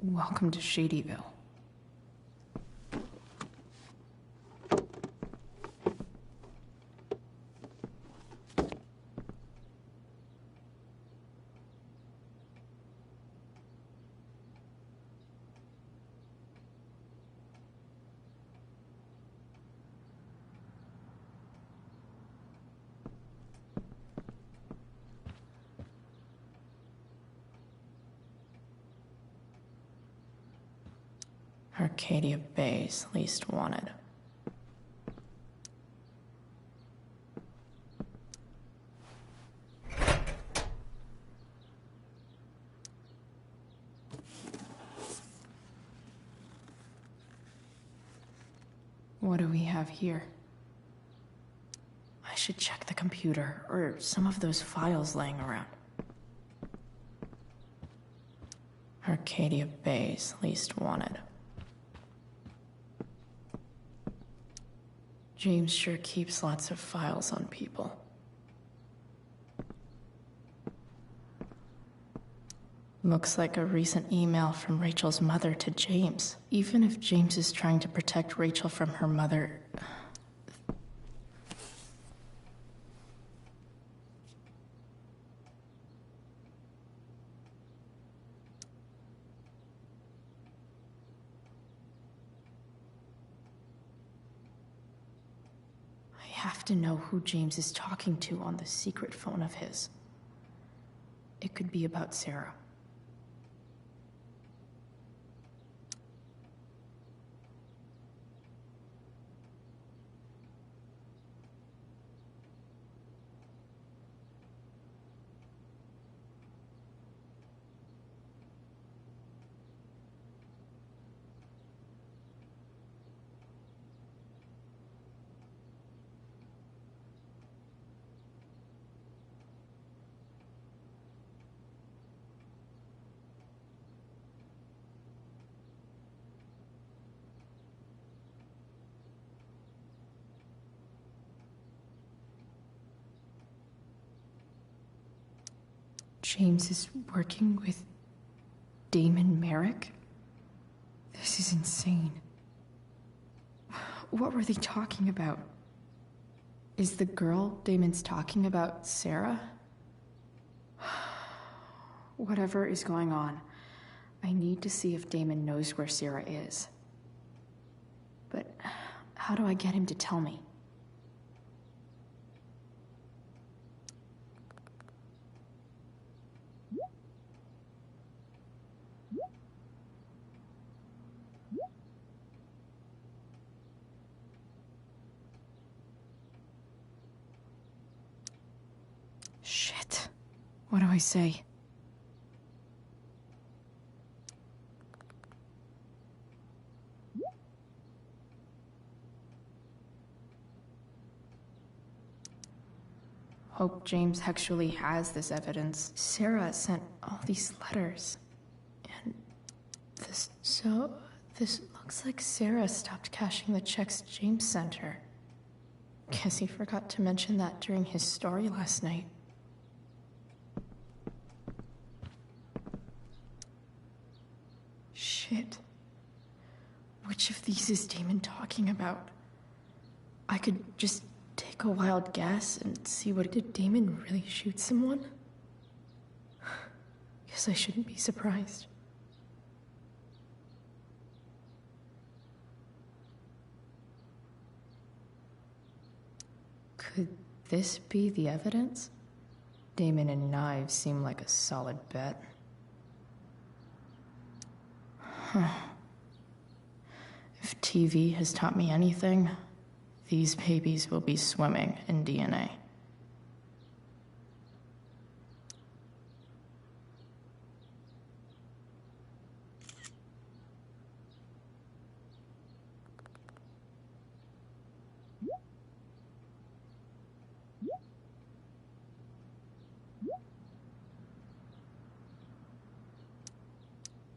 [SPEAKER 1] Welcome to Shadyville. Arcadia Bay's least wanted. What do we have here? I should check the computer or some of those files laying around. Arcadia Bay's least wanted. James sure keeps lots of files on people. Looks like a recent email from Rachel's mother to James. Even if James is trying to protect Rachel from her mother... I have to know who James is talking to on the secret phone of his. It could be about Sarah. James is working with Damon Merrick? This is insane. What were they talking about? Is the girl Damon's talking about Sarah? Whatever is going on, I need to see if Damon knows where Sarah is. But how do I get him to tell me? Shit. What do I say? Hope James actually has this evidence. Sarah sent all these letters. And this looks like Sarah stopped cashing the checks James sent her. Guess he forgot to mention that during his story last night. Shit. Which of these is Damon talking about? I could just take a wild guess and see what... Did Damon really shoot someone? Guess I shouldn't be surprised. Could this be the evidence? Damon and knives seem like a solid bet. Huh. If TV has taught me anything, these babies will be swimming in DNA.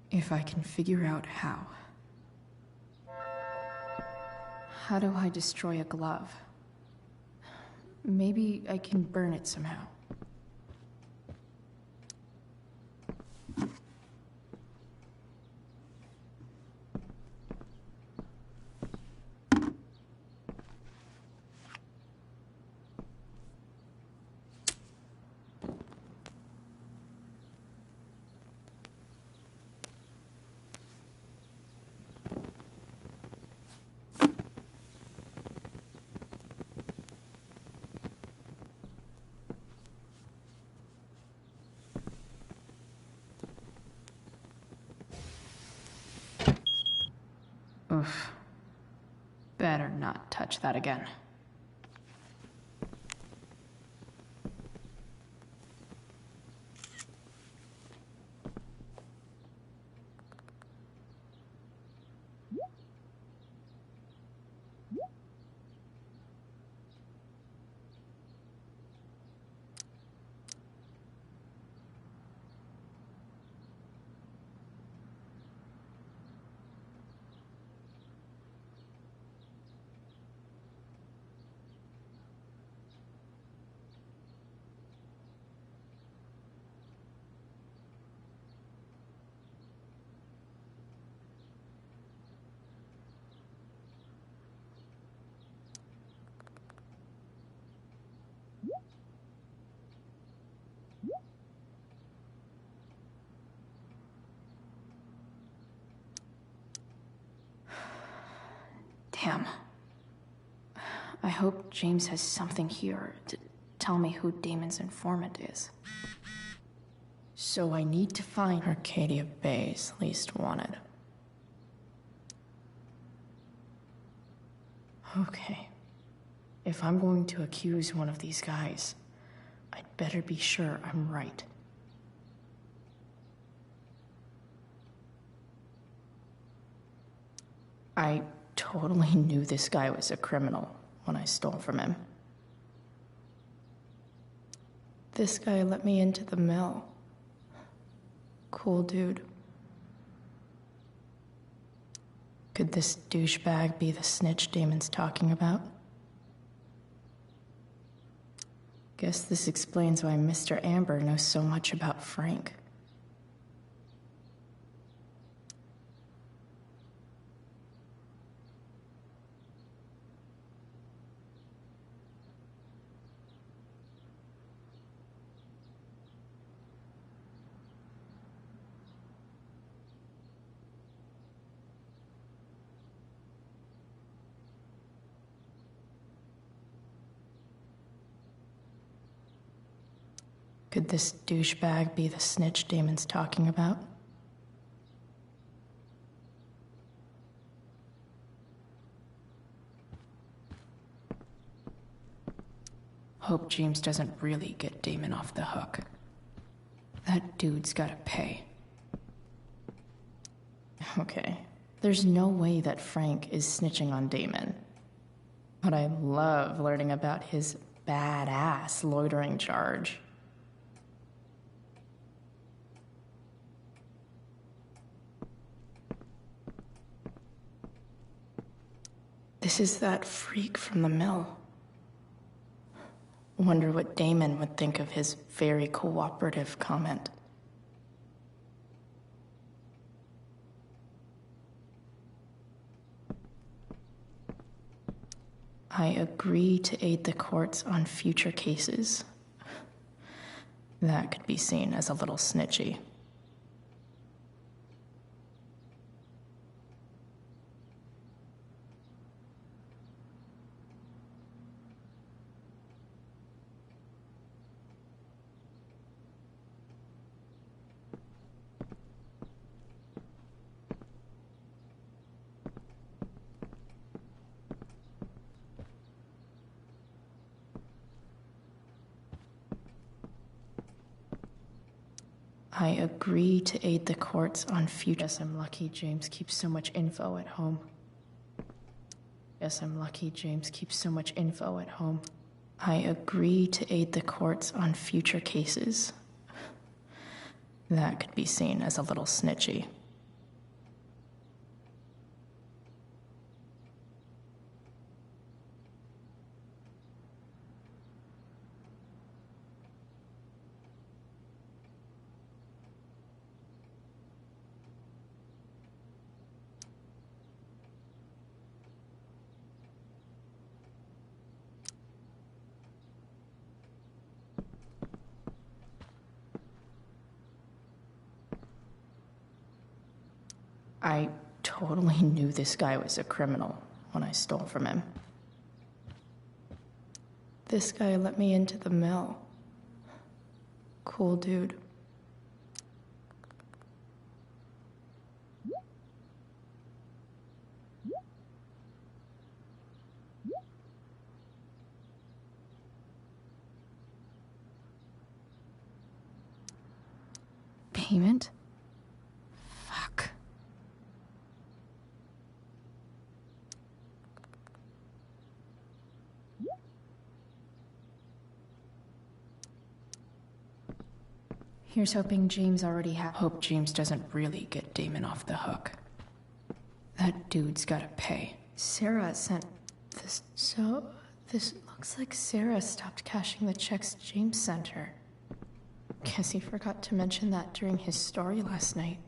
[SPEAKER 1] If I can figure out how. How do I destroy a glove? Maybe I can burn it somehow. Oof. Better not touch that again. Damn. I hope James has something here to tell me who Damon's informant is. So I need to find Arcadia Bay's least wanted. Okay. If I'm going to accuse one of these guys, I'd better be sure I'm right. I totally knew this guy was a criminal when I stole from him. This guy let me into the mill. Cool dude. Could this douchebag be the snitch Damon's talking about? Guess this explains why Mr. Amber knows so much about Frank. Could this douchebag be the snitch Damon's talking about? Hope James doesn't really get Damon off the hook. That dude's gotta pay. Okay, there's no way that Frank is snitching on Damon. But I love learning about his badass loitering charge. This is that freak from the mill. Wonder what Damon would think of his very cooperative comment. I agree to aid the courts on future cases. That could be seen as a little snitchy. I agree to aid the courts on future. Guess I'm lucky James keeps so much info at home. Guess I'm lucky James keeps so much info at home. I agree to aid the courts on future cases. That could be seen as a little snitchy. I totally knew this guy was a criminal when I stole from him. This guy let me into the mill. Cool dude. Payment? Fuck. Here's hoping James already hope James doesn't really get Damon off the hook. That dude's gotta pay. Sarah sent this. So, this looks like Sarah stopped cashing the checks James sent her. Guess he forgot to mention that during his story last night.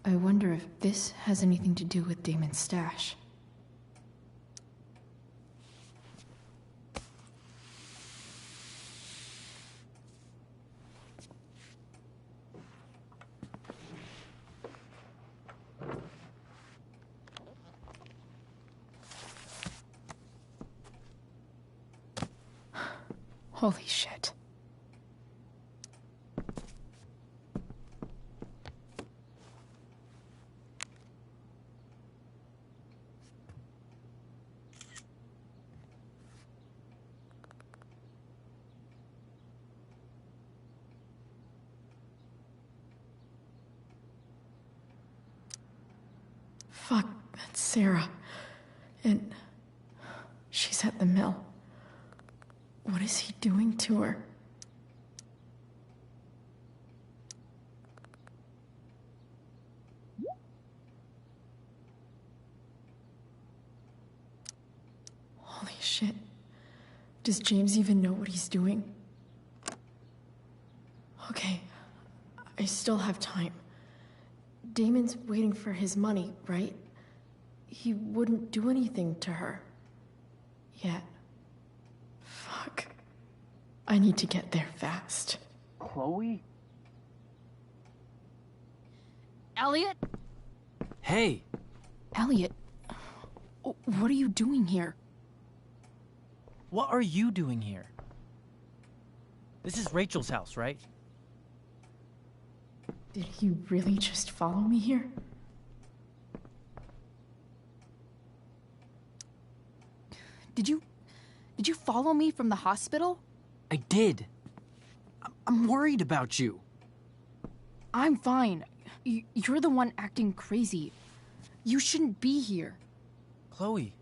[SPEAKER 1] I wonder if this has anything to do with Damon's stash. Holy shit. Fuck, that's Sarah. And she's at the mill. What is he doing to her? Holy shit. Does James even know what he's doing? Okay, I still have time. Damon's waiting for his money, right? He wouldn't do anything to her. Yet. Fuck. I need to get there fast.
[SPEAKER 12] Chloe?
[SPEAKER 13] Elliot?
[SPEAKER 12] Hey!
[SPEAKER 1] Elliot, what are you doing here?
[SPEAKER 19] What are you doing here? This is Rachel's house, right?
[SPEAKER 1] Did you really just follow me here?
[SPEAKER 20] Did you follow me from the hospital?
[SPEAKER 12] I did. I'm worried about you.
[SPEAKER 20] I'm fine. You're the one acting crazy. You shouldn't be here.
[SPEAKER 19] Chloe,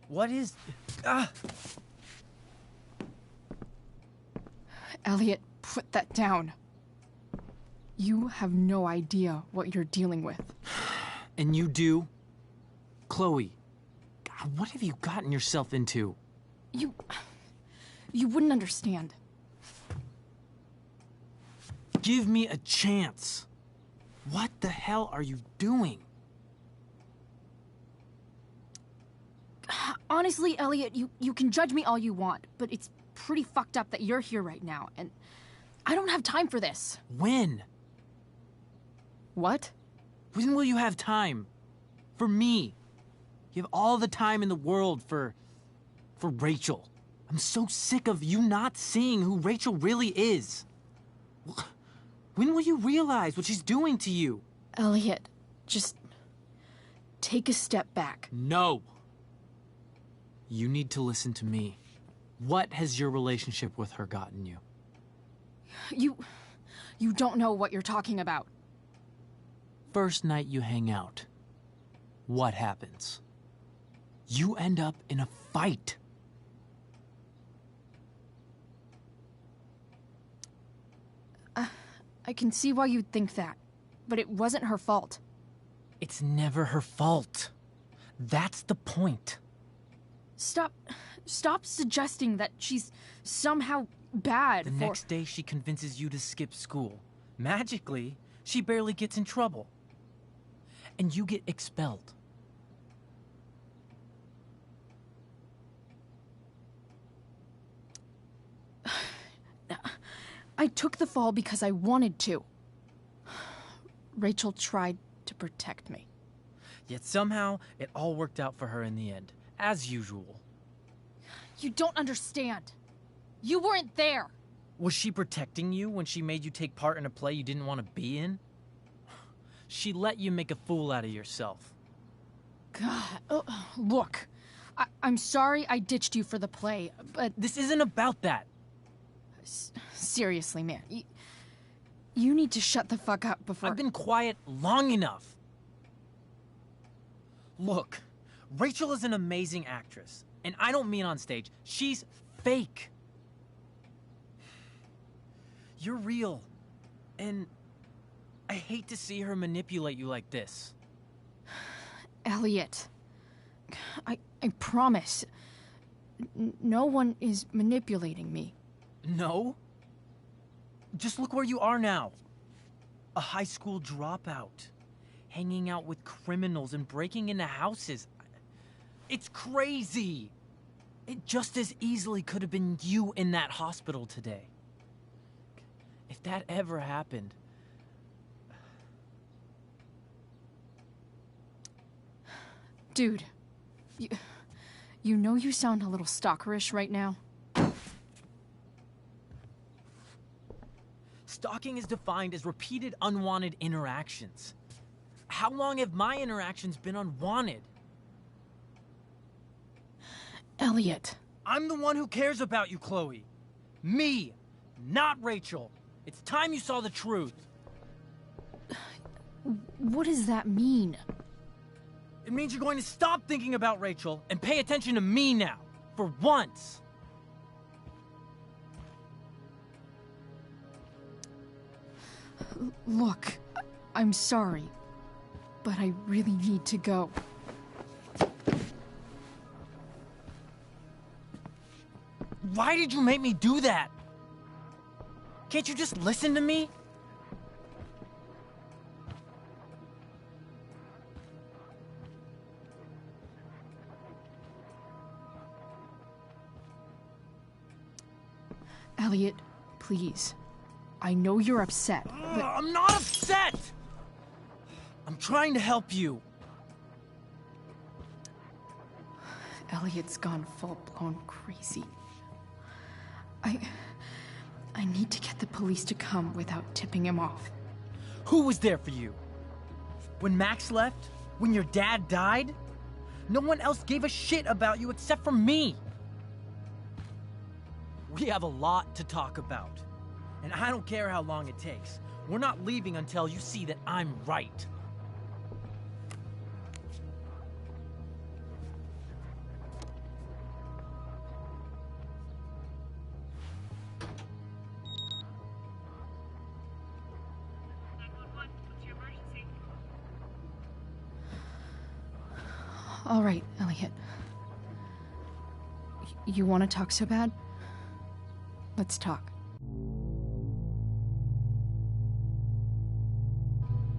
[SPEAKER 19] What is...
[SPEAKER 1] Elliot, put that down. You have no idea what you're dealing with.
[SPEAKER 19] And you do? Chloe, God, what have you gotten yourself into?
[SPEAKER 1] You wouldn't understand.
[SPEAKER 19] Give me a chance. What the hell are you doing?
[SPEAKER 20] Honestly, Elliot, you can judge me all you want, but it's pretty fucked up that you're here right now, and I don't have time for this.
[SPEAKER 19] When?
[SPEAKER 1] What?
[SPEAKER 19] When will you have time? For me. You have all the time in the world for Rachel. I'm so sick of you not seeing who Rachel really is. When will you realize what she's doing to you?
[SPEAKER 1] Elliot, just take a step back.
[SPEAKER 19] No. You need to listen to me. What has your relationship with her gotten you?
[SPEAKER 1] You don't know what you're talking about.
[SPEAKER 19] First night you hang out, what happens? You end up in a fight.
[SPEAKER 1] I can see why you'd think that, but it wasn't her fault.
[SPEAKER 19] It's never her fault. That's the point.
[SPEAKER 1] Stop suggesting that she's somehow bad.
[SPEAKER 19] The next day she convinces you to skip school. Magically, she barely gets in trouble. And you get expelled.
[SPEAKER 1] I took the fall because I wanted to. Rachel tried to protect me.
[SPEAKER 19] Yet somehow, it all worked out for her in the end, as usual.
[SPEAKER 20] You don't understand. You weren't there.
[SPEAKER 19] Was she protecting you when she made you take part in a play you didn't want to be in? She let you make a fool out of yourself.
[SPEAKER 1] God, look, I'm sorry I ditched you for the play, but...
[SPEAKER 19] This isn't about that.
[SPEAKER 1] Seriously, man, you need to shut the fuck up before...
[SPEAKER 19] I've been quiet long enough. Look, Rachel is an amazing actress, and I don't mean on stage. She's fake. You're real, and I hate to see her manipulate you like this.
[SPEAKER 1] Elliot, I promise, no one is manipulating me.
[SPEAKER 19] No? Just look where you are now. A high school dropout. Hanging out with criminals and breaking into houses. It's crazy. It just as easily could have been you in that hospital today. If that ever happened...
[SPEAKER 1] Dude, you know you sound a little stalkerish right now?
[SPEAKER 19] Stalking is defined as repeated unwanted interactions. How long have my interactions been unwanted?
[SPEAKER 1] Elliot.
[SPEAKER 19] I'm the one who cares about you, Chloe. Me, not Rachel. It's time you saw the truth.
[SPEAKER 1] What does that mean?
[SPEAKER 19] It means you're going to stop thinking about Rachel and pay attention to me now, for once.
[SPEAKER 1] Look, I'm sorry, but I really need to go.
[SPEAKER 19] Why did you make me do that? Can't you just listen to me?
[SPEAKER 1] Elliot, please. I know you're upset, but...
[SPEAKER 19] I'm not upset! I'm trying to help you.
[SPEAKER 1] Elliot's gone full-blown crazy. I need to get the police to come without tipping him off.
[SPEAKER 19] Who was there for you? When Max left? When your dad died? No one else gave a shit about you except for me. We have a lot to talk about. And I don't care how long it takes. We're not leaving until you see that I'm right.
[SPEAKER 1] All right, Elliot. You want to talk so bad? Let's talk.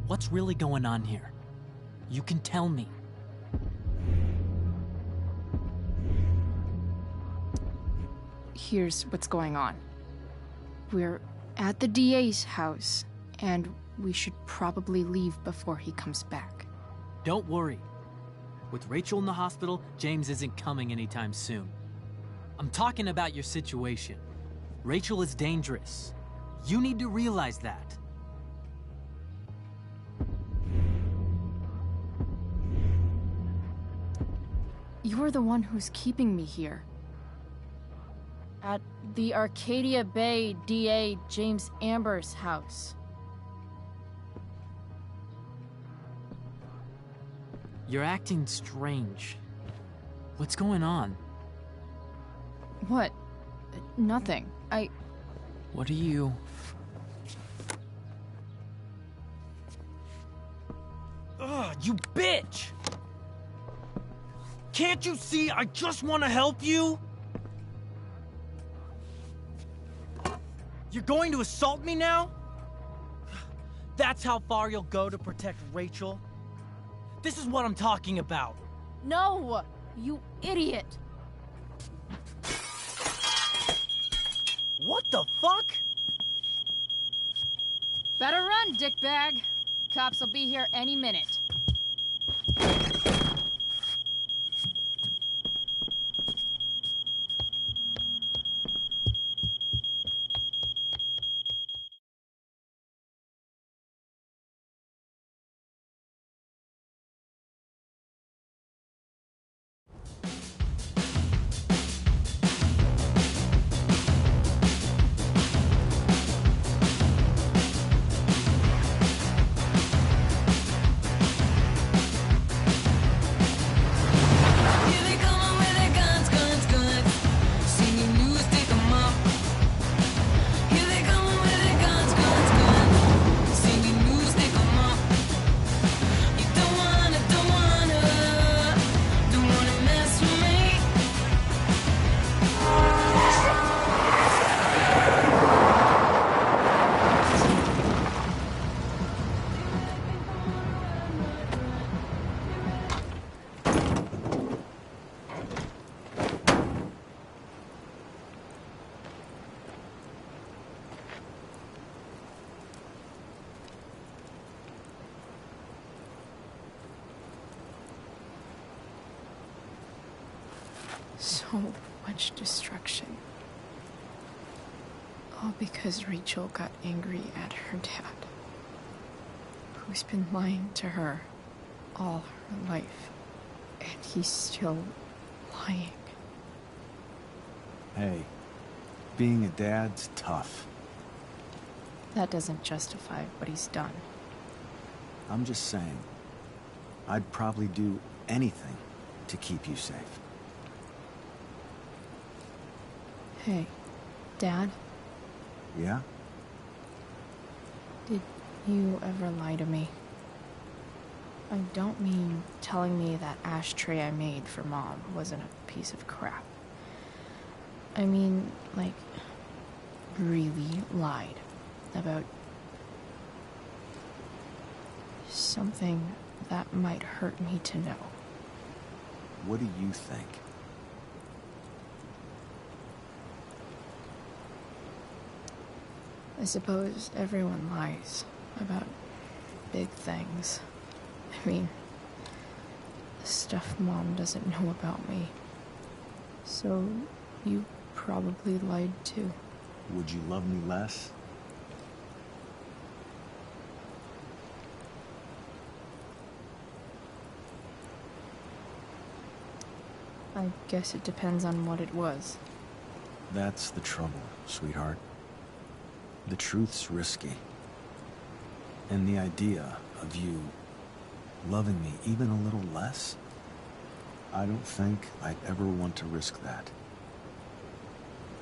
[SPEAKER 19] What's really going on here? You can tell me.
[SPEAKER 1] Here's what's going on. We're at the DA's house, and we should probably leave before he comes back.
[SPEAKER 19] Don't worry. With Rachel in the hospital, James isn't coming anytime soon. I'm talking about your situation. Rachel is dangerous. You need to realize that.
[SPEAKER 1] You're the one who's keeping me here. At the Arcadia Bay DA James Amber's house.
[SPEAKER 19] You're acting strange. What's going on?
[SPEAKER 1] What? Nothing.
[SPEAKER 18] What are you...
[SPEAKER 19] Ugh, you bitch! Can't you see I just want to help you? You're going to assault me now? That's how far you'll go to protect Rachel? This is what I'm talking about.
[SPEAKER 20] No! You idiot!
[SPEAKER 19] What the fuck?
[SPEAKER 20] Better run, dickbag. Cops will be here any minute.
[SPEAKER 1] So much destruction. All because Rachel got angry at her dad, who's been lying to her all her life, and he's still lying.
[SPEAKER 10] Hey, being a dad's tough.
[SPEAKER 1] That doesn't justify what he's done.
[SPEAKER 10] I'm just saying, I'd probably do anything to keep you safe.
[SPEAKER 1] Hey, Dad?
[SPEAKER 10] Yeah?
[SPEAKER 1] Did you ever lie to me? I don't mean telling me that ashtray I made for Mom wasn't a piece of crap. I mean, like, really lied about something that might hurt me to know.
[SPEAKER 10] What do you think?
[SPEAKER 1] I suppose everyone lies about big things. I mean, the stuff Mom doesn't know about me. So, you probably lied too.
[SPEAKER 10] Would you love me less?
[SPEAKER 1] I guess it depends on what it was.
[SPEAKER 10] That's the trouble, sweetheart. The truth's risky. And the idea of you loving me even a little less, I don't think I'd ever want to risk that.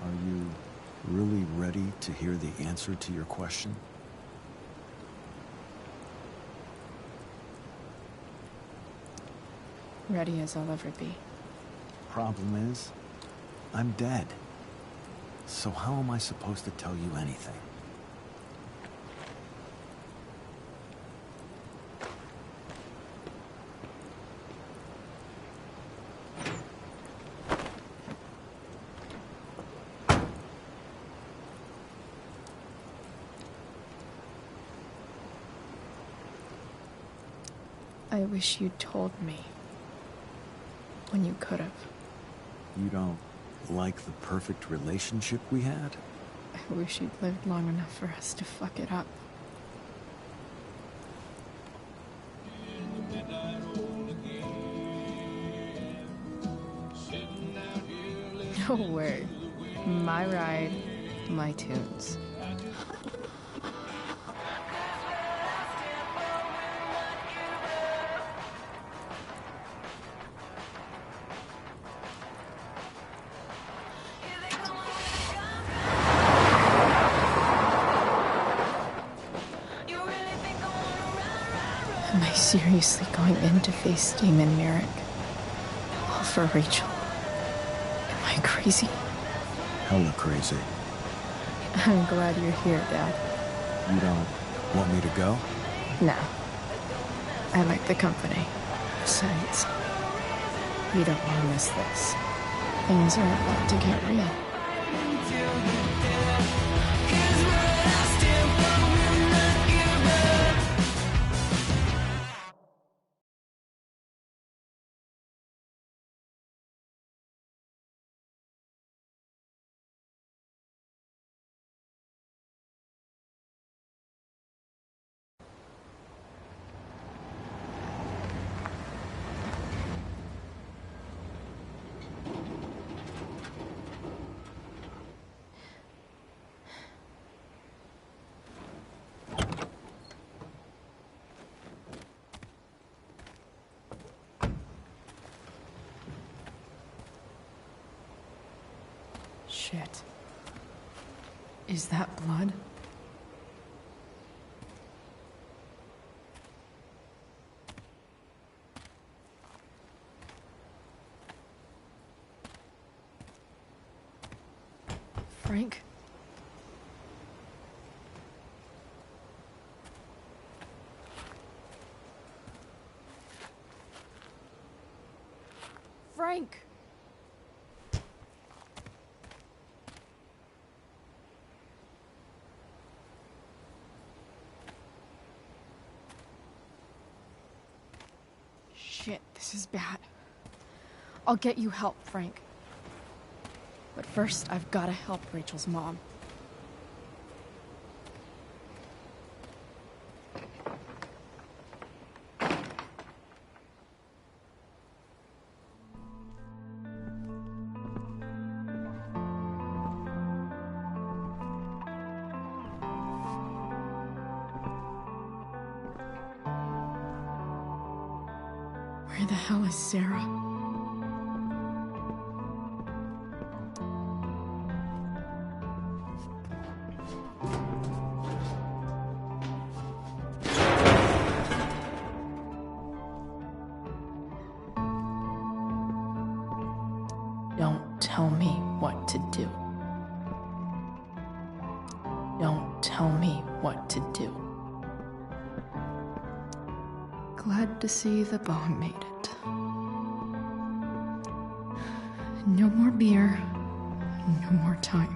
[SPEAKER 10] Are you really ready to hear the answer to your question?
[SPEAKER 1] ready as I'll ever be.
[SPEAKER 21] Problem is, I'm dead. So how am I supposed to tell you anything?
[SPEAKER 1] I wish you'd told me. When you could have.
[SPEAKER 21] You don't like the perfect relationship we had?
[SPEAKER 1] I wish you'd lived long enough for us to fuck it up. No way. My ride, my tunes. Am I seriously going in to face Damon Merrick? All for Rachel? Am I crazy?
[SPEAKER 21] Hella crazy.
[SPEAKER 1] I'm glad you're here, Dad.
[SPEAKER 21] You don't want me to go?
[SPEAKER 1] No. I like the company. Besides, we don't want to miss this. Things are about to get real. Shit. Is that blood? Frank? Frank! Shit, this is bad. I'll get you help, Frank. But first, I've gotta help Rachel's mom. Where the hell is Sarah? Don't tell me what to do. Don't tell me what to do. Glad to see the bong made it. No more beer, no more time.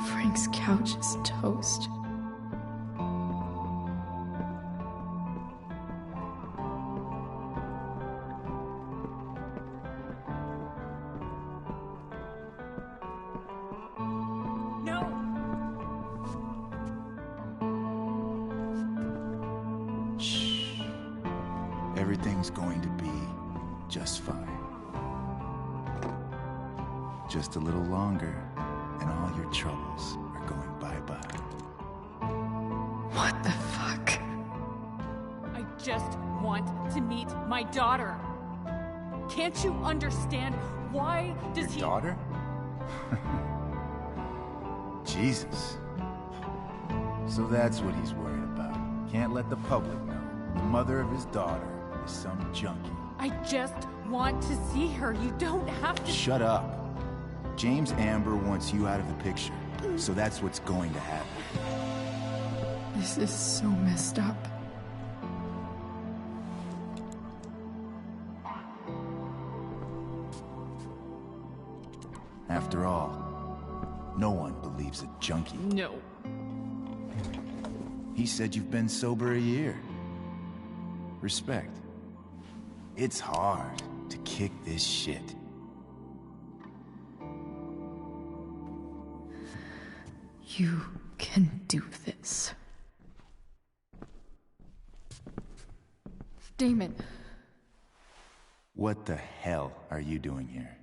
[SPEAKER 1] Frank's couch is toast.
[SPEAKER 19] No!
[SPEAKER 9] everything's going to be just fine. Just a little longer, and all your troubles are going bye-bye.
[SPEAKER 1] What the fuck?
[SPEAKER 20] I just want to meet my daughter. Can't you understand? Why does he...
[SPEAKER 9] Daughter? Jesus. So that's what he's worried about. Can't let the public know. The mother of his daughter is some junkie.
[SPEAKER 20] I just want to see her. You don't have to...
[SPEAKER 9] Shut up. James Amber wants you out of the picture, so that's what's going to happen.
[SPEAKER 1] This is so messed up.
[SPEAKER 9] After all, no one believes a junkie.
[SPEAKER 20] No.
[SPEAKER 9] He said you've been sober a year. Respect. It's hard to kick this shit.
[SPEAKER 1] You can do this. Damon.
[SPEAKER 9] What the hell are you doing here?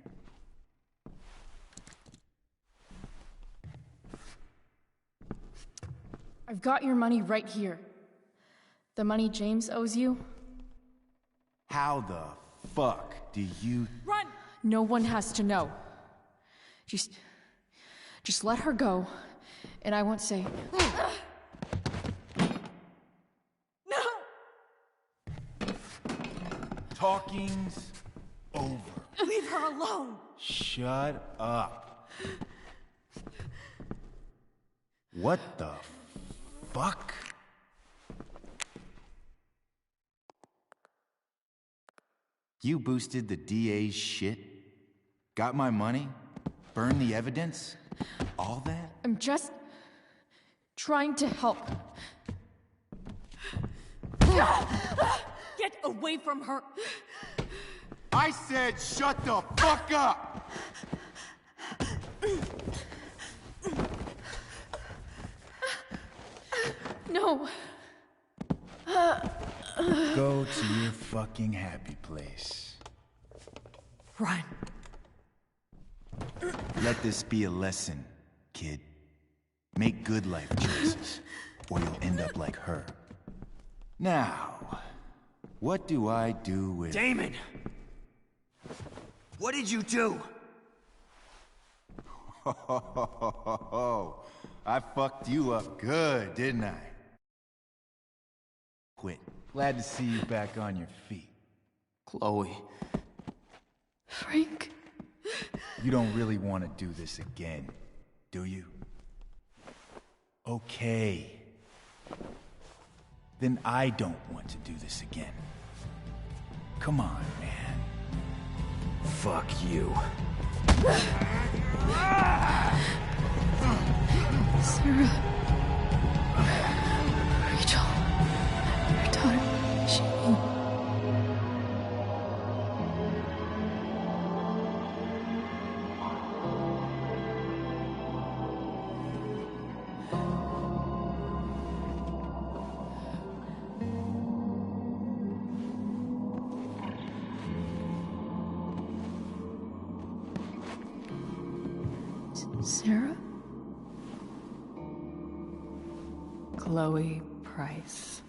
[SPEAKER 1] I've got your money right here. The money James owes you.
[SPEAKER 9] How the fuck do you...
[SPEAKER 20] Run!
[SPEAKER 1] No one has to know. Just let her go, and I won't say...
[SPEAKER 20] No!
[SPEAKER 9] Talking's over.
[SPEAKER 20] Leave her alone!
[SPEAKER 9] Shut up. What the fuck? You boosted the DA's shit? Got my money? Burned the evidence? All that?
[SPEAKER 1] I'm just trying to help.
[SPEAKER 20] Get away from her!
[SPEAKER 9] I said shut the fuck up!
[SPEAKER 1] No.
[SPEAKER 9] Go to your fucking happy place.
[SPEAKER 20] Run.
[SPEAKER 9] Let this be a lesson, kid. Make good life choices, or you'll end up like her. Now, what do I do with...
[SPEAKER 8] Damon! What did you do?
[SPEAKER 9] I fucked you up good, didn't I? Quit. Glad to see you back on your feet.
[SPEAKER 18] Chloe.
[SPEAKER 1] Frank.
[SPEAKER 9] You don't really want to do this again, do you? Okay. Then I don't want to do this again. Come on, man.
[SPEAKER 8] Fuck you.
[SPEAKER 1] Sarah. Rachel. Your daughter. She... Sarah?
[SPEAKER 7] Chloe Price.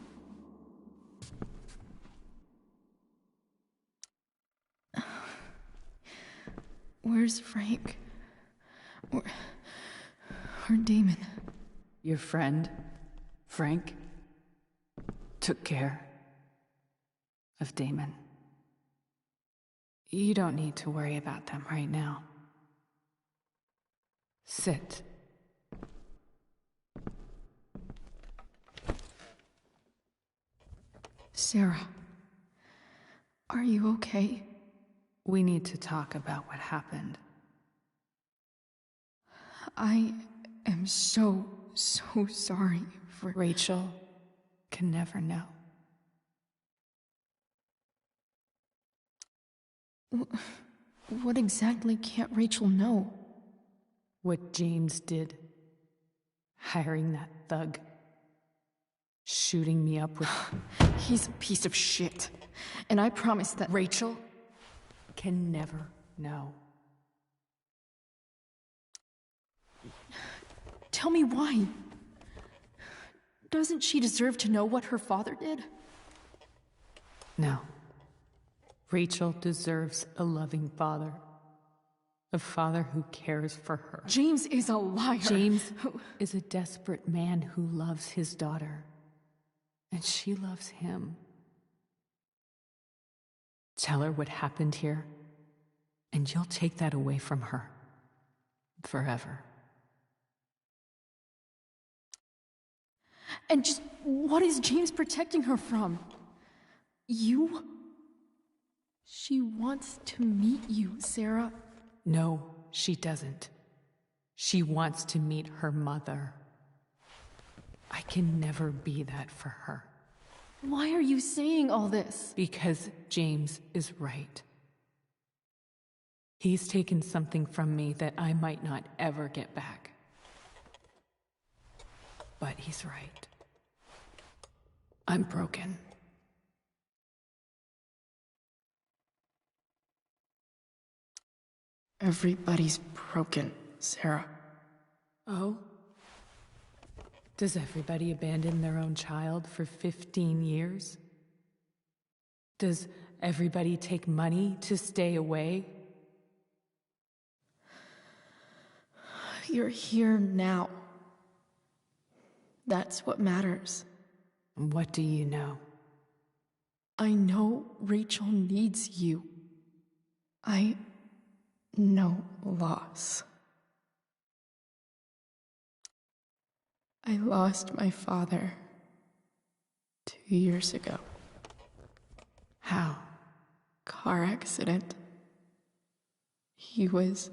[SPEAKER 1] Where's Frank? Or Damon?
[SPEAKER 7] Your friend, Frank, took care of Damon. You don't need to worry about them right now. Sit.
[SPEAKER 1] Sarah, are you okay?
[SPEAKER 7] We need to talk about what happened.
[SPEAKER 1] I am so sorry for...
[SPEAKER 7] Rachel can never know.
[SPEAKER 1] What exactly can't Rachel know?
[SPEAKER 7] What James did. Hiring that thug. Shooting me up with...
[SPEAKER 1] He's a piece of shit. And I promise that
[SPEAKER 2] Rachel can never know.
[SPEAKER 1] Tell me why. Doesn't she deserve to know what her father did?
[SPEAKER 2] No. Rachel deserves a loving father. A father who cares for her.
[SPEAKER 1] James is a liar.
[SPEAKER 2] James is a desperate man who loves his daughter. And she loves him. Tell her what happened here, and you'll take that away from her. Forever.
[SPEAKER 1] And just what is James protecting her from? You? She wants to meet you, Sarah.
[SPEAKER 2] No, she doesn't. She wants to meet her mother. I can never be that for her.
[SPEAKER 1] Why are you saying all this?
[SPEAKER 2] Because James is right. He's taken something from me that I might not ever get back. But he's right. I'm broken.
[SPEAKER 1] Everybody's broken, Sarah.
[SPEAKER 2] Oh? Does everybody abandon their own child for 15 years? Does everybody take money to stay away?
[SPEAKER 1] You're here now. That's what matters.
[SPEAKER 2] What do you know?
[SPEAKER 1] I know Rachel needs you. I know loss. I lost my father 2 years ago.
[SPEAKER 2] How?
[SPEAKER 1] Car accident. He was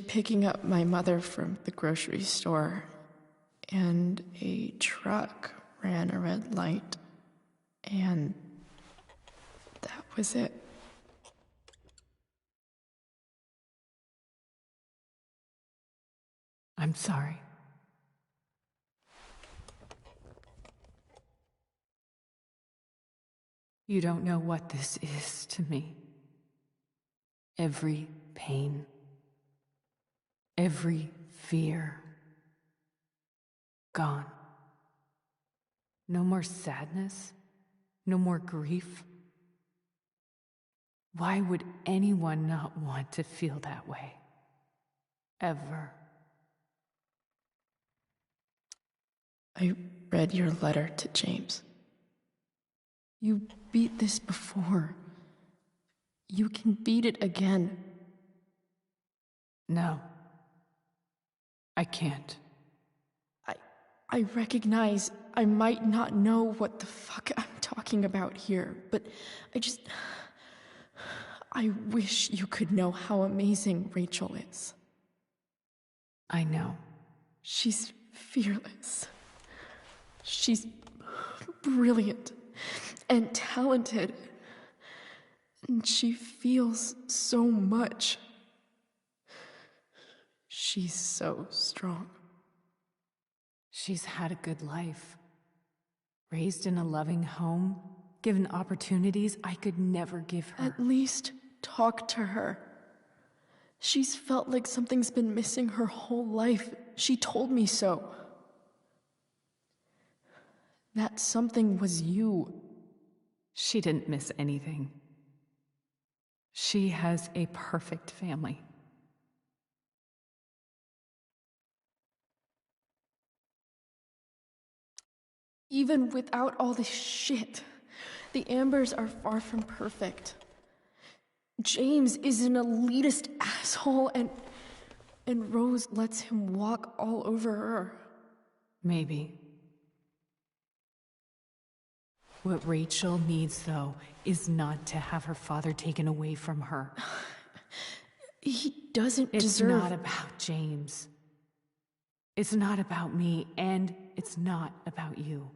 [SPEAKER 1] picking up my mother from the grocery store, and a truck ran a red light, and that was it.
[SPEAKER 2] I'm sorry. You don't know what this is to me. Every pain, every fear, gone. No more sadness, no more grief. Why would anyone not want to feel that way? Ever.
[SPEAKER 1] I read your letter to James. You beat this before. You can beat it again.
[SPEAKER 2] No. I can't.
[SPEAKER 1] I recognize I might not know what the fuck I'm talking about here, but I wish you could know how amazing Rachel is.
[SPEAKER 2] I know.
[SPEAKER 1] She's fearless. She's brilliant and talented. And she feels so much. She's so strong.
[SPEAKER 2] She's had a good life. Raised in a loving home, given opportunities I could never give her.
[SPEAKER 1] At least talk to her. She's felt like something's been missing her whole life. She told me so. That something was you.
[SPEAKER 2] She didn't miss anything. She has a perfect family.
[SPEAKER 1] Even without all this shit, the Ambers are far from perfect. James is an elitist asshole, and Rose lets him walk all over her.
[SPEAKER 2] Maybe. What Rachel needs, though, is not to have her father taken away from her.
[SPEAKER 1] He doesn't deserve...
[SPEAKER 2] It's not about James. It's not about me, and it's not about you.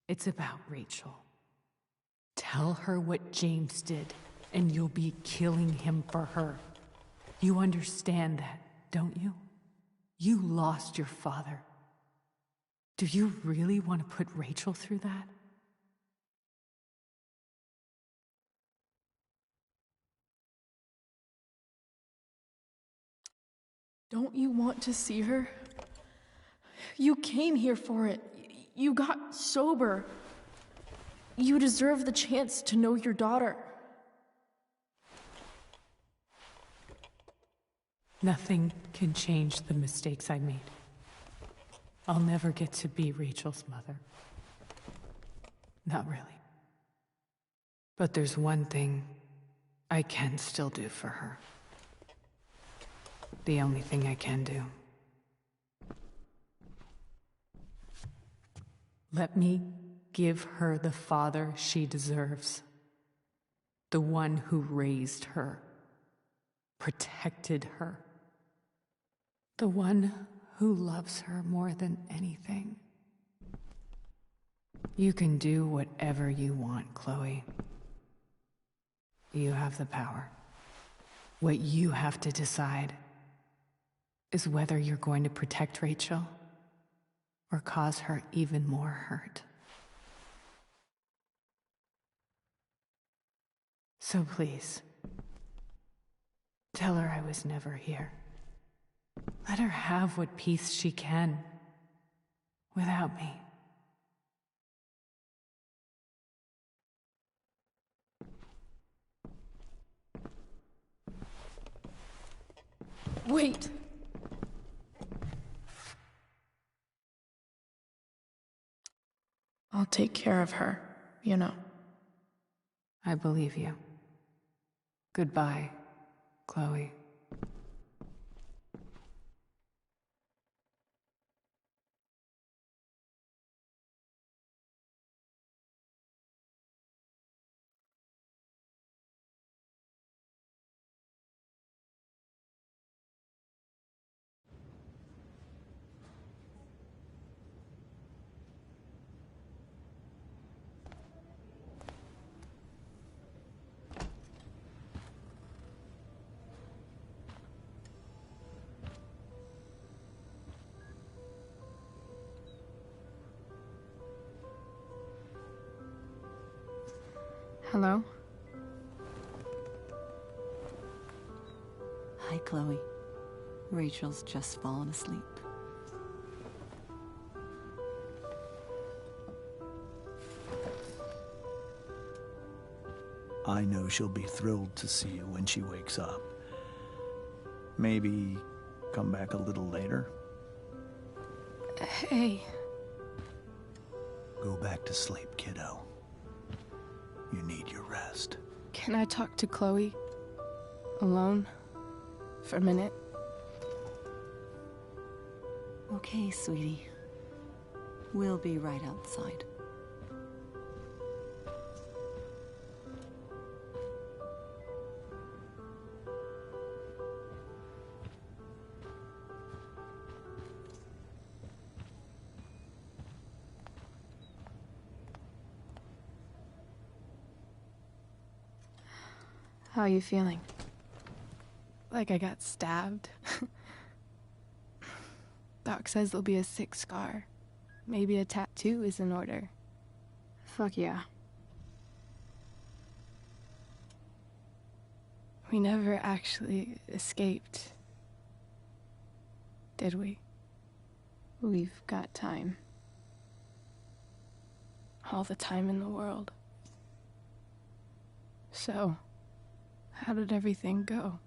[SPEAKER 2] It's about Rachel. Tell her what James did, and you'll be killing him for her. You understand that, don't you? You lost your father. Do you really want to put Rachel through that?
[SPEAKER 1] Don't you want to see her? You came here for it. You got sober. You deserve the chance to know your daughter.
[SPEAKER 2] Nothing can change the mistakes I made. I'll never get to be Rachel's mother. Not really. But there's one thing I can still do for her. The only thing I can do. Let me give her the father she deserves. The one who raised her, protected her. The one who loves her more than anything. You can do whatever you want, Chloe. You have the power. What you have to decide is whether you're going to protect Rachel or cause her even more hurt. So please, tell her I was never here. Let her have what peace she can without me.
[SPEAKER 1] Wait! I'll take care of her, you know.
[SPEAKER 2] I believe you. Goodbye, Chloe.
[SPEAKER 1] Hello?
[SPEAKER 17] Hi, Chloe. Rachel's just fallen asleep.
[SPEAKER 10] I know she'll be thrilled to see you when she wakes up. Maybe come back a little later?
[SPEAKER 1] Hey.
[SPEAKER 10] Go back to sleep, kiddo. You need your rest.
[SPEAKER 7] Can I talk to Chloe? Alone? For a minute?
[SPEAKER 17] Okay, sweetie. We'll be right outside.
[SPEAKER 7] How are you feeling? Like I got stabbed? Doc says there'll be a sick scar. Maybe a tattoo is in order. Fuck yeah. We never actually escaped, did we? We've got time. All the time in the world. So, how did everything go?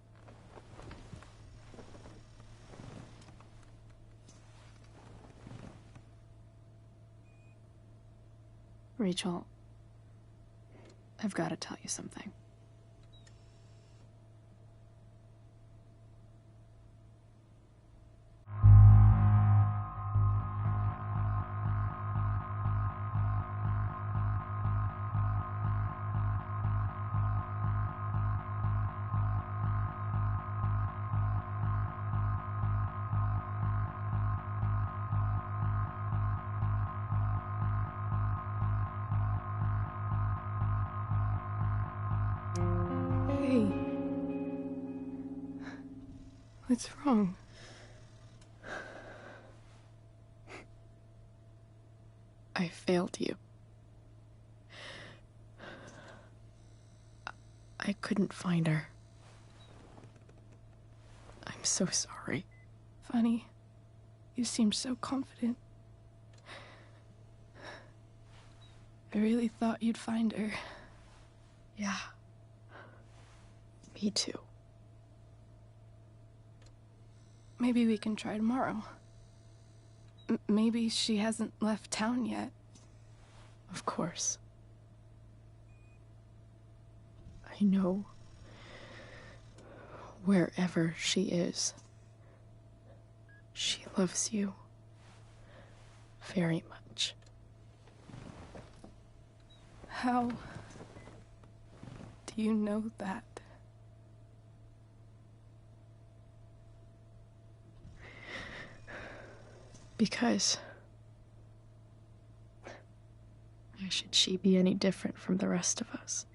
[SPEAKER 1] Rachel, I've got to tell you something.
[SPEAKER 7] Hey. What's wrong?
[SPEAKER 1] I failed you. I couldn't find her. I'm so sorry.
[SPEAKER 7] funny. You seemed so confident. I really thought you'd find her.
[SPEAKER 1] Yeah. Me too.
[SPEAKER 7] Maybe we can try tomorrow. Maybe she hasn't left town yet.
[SPEAKER 1] Of course. I know wherever she is, she loves you very much.
[SPEAKER 7] How do you know that?
[SPEAKER 1] Because why should she be any different from the rest of us?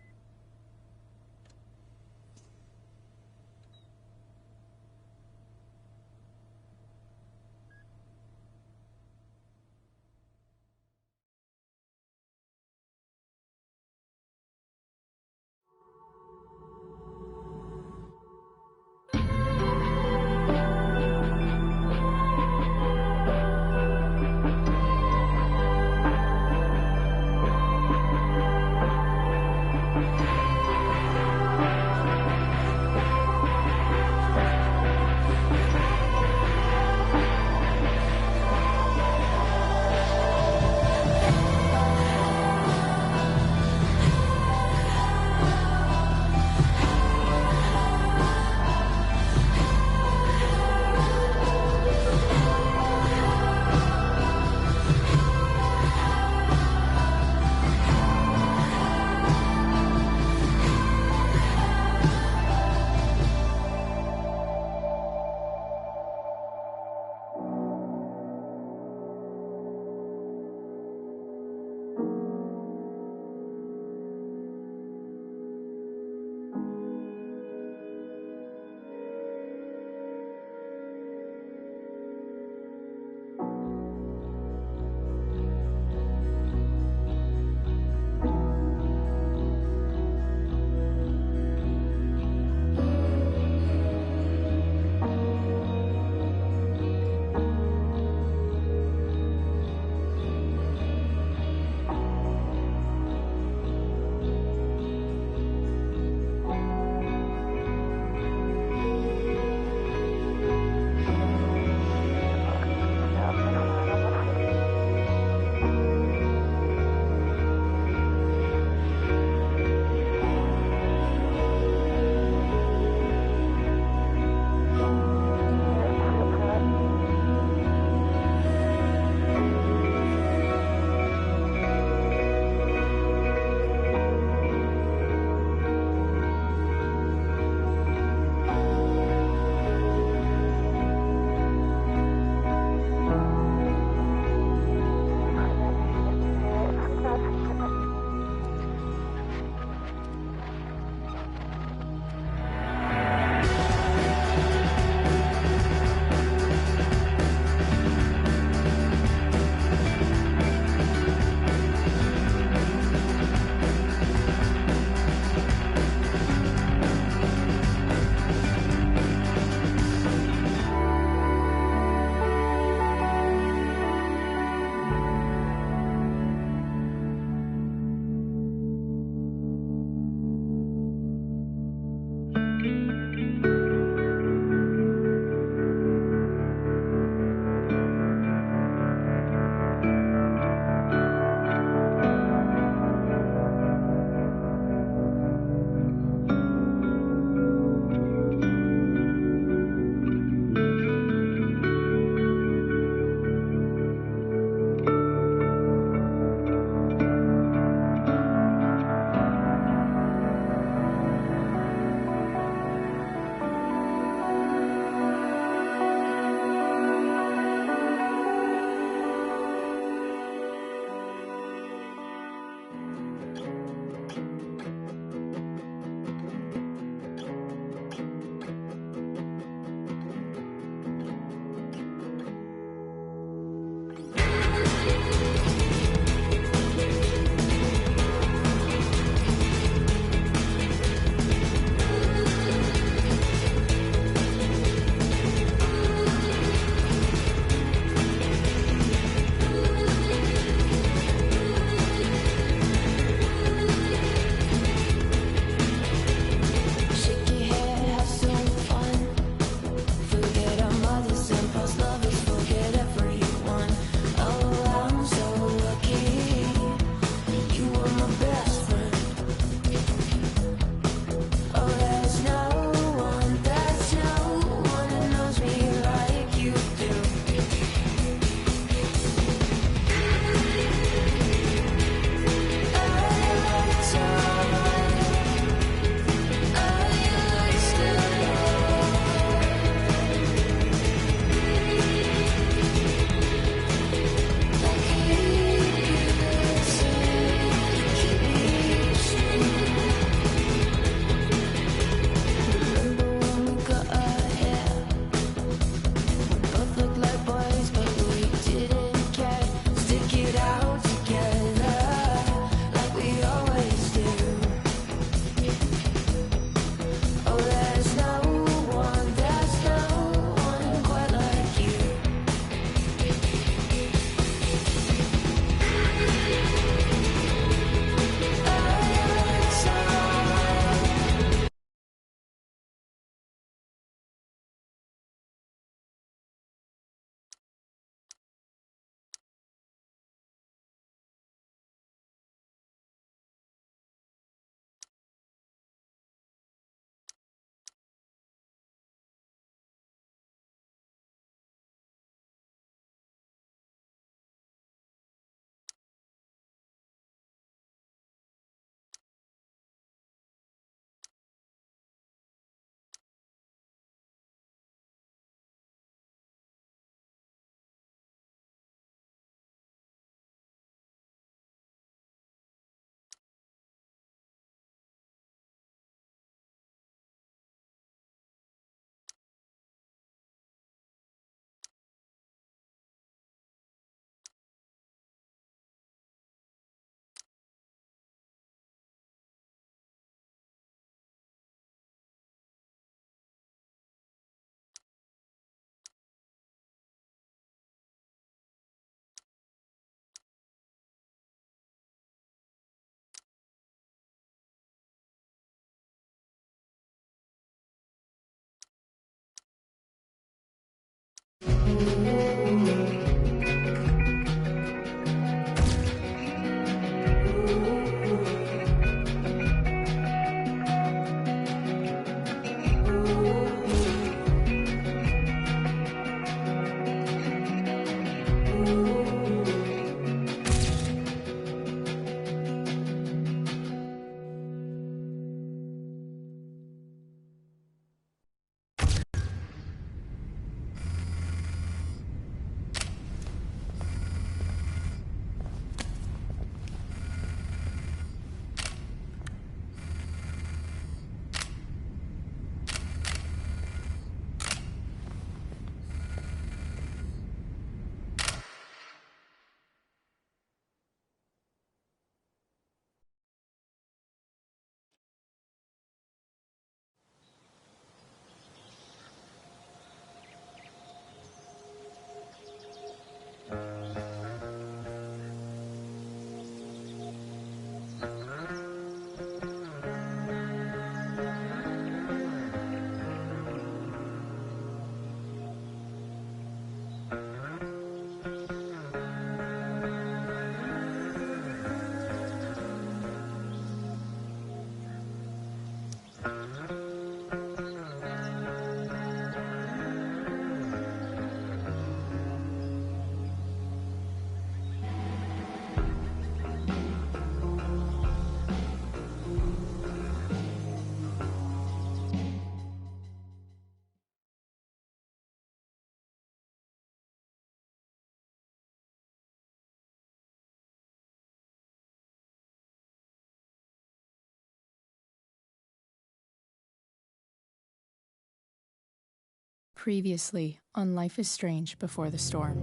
[SPEAKER 1] Previously on Life is Strange Before the Storm.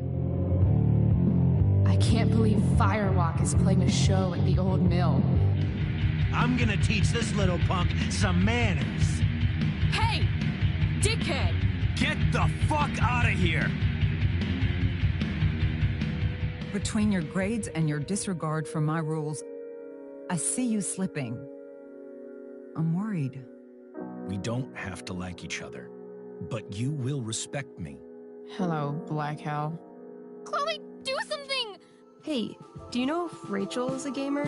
[SPEAKER 20] I can't believe Firewalk is playing a show at the old mill.
[SPEAKER 3] I'm gonna teach this little punk some manners.
[SPEAKER 20] Hey! Dickhead!
[SPEAKER 3] Get the fuck out of here!
[SPEAKER 22] Between your grades and your disregard for my rules, I see you slipping. I'm worried.
[SPEAKER 16] We don't have to like each other, but you will respect me.
[SPEAKER 1] Hello, Black Hell.
[SPEAKER 11] Chloe, do something! Hey, do you know if Rachel is a gamer?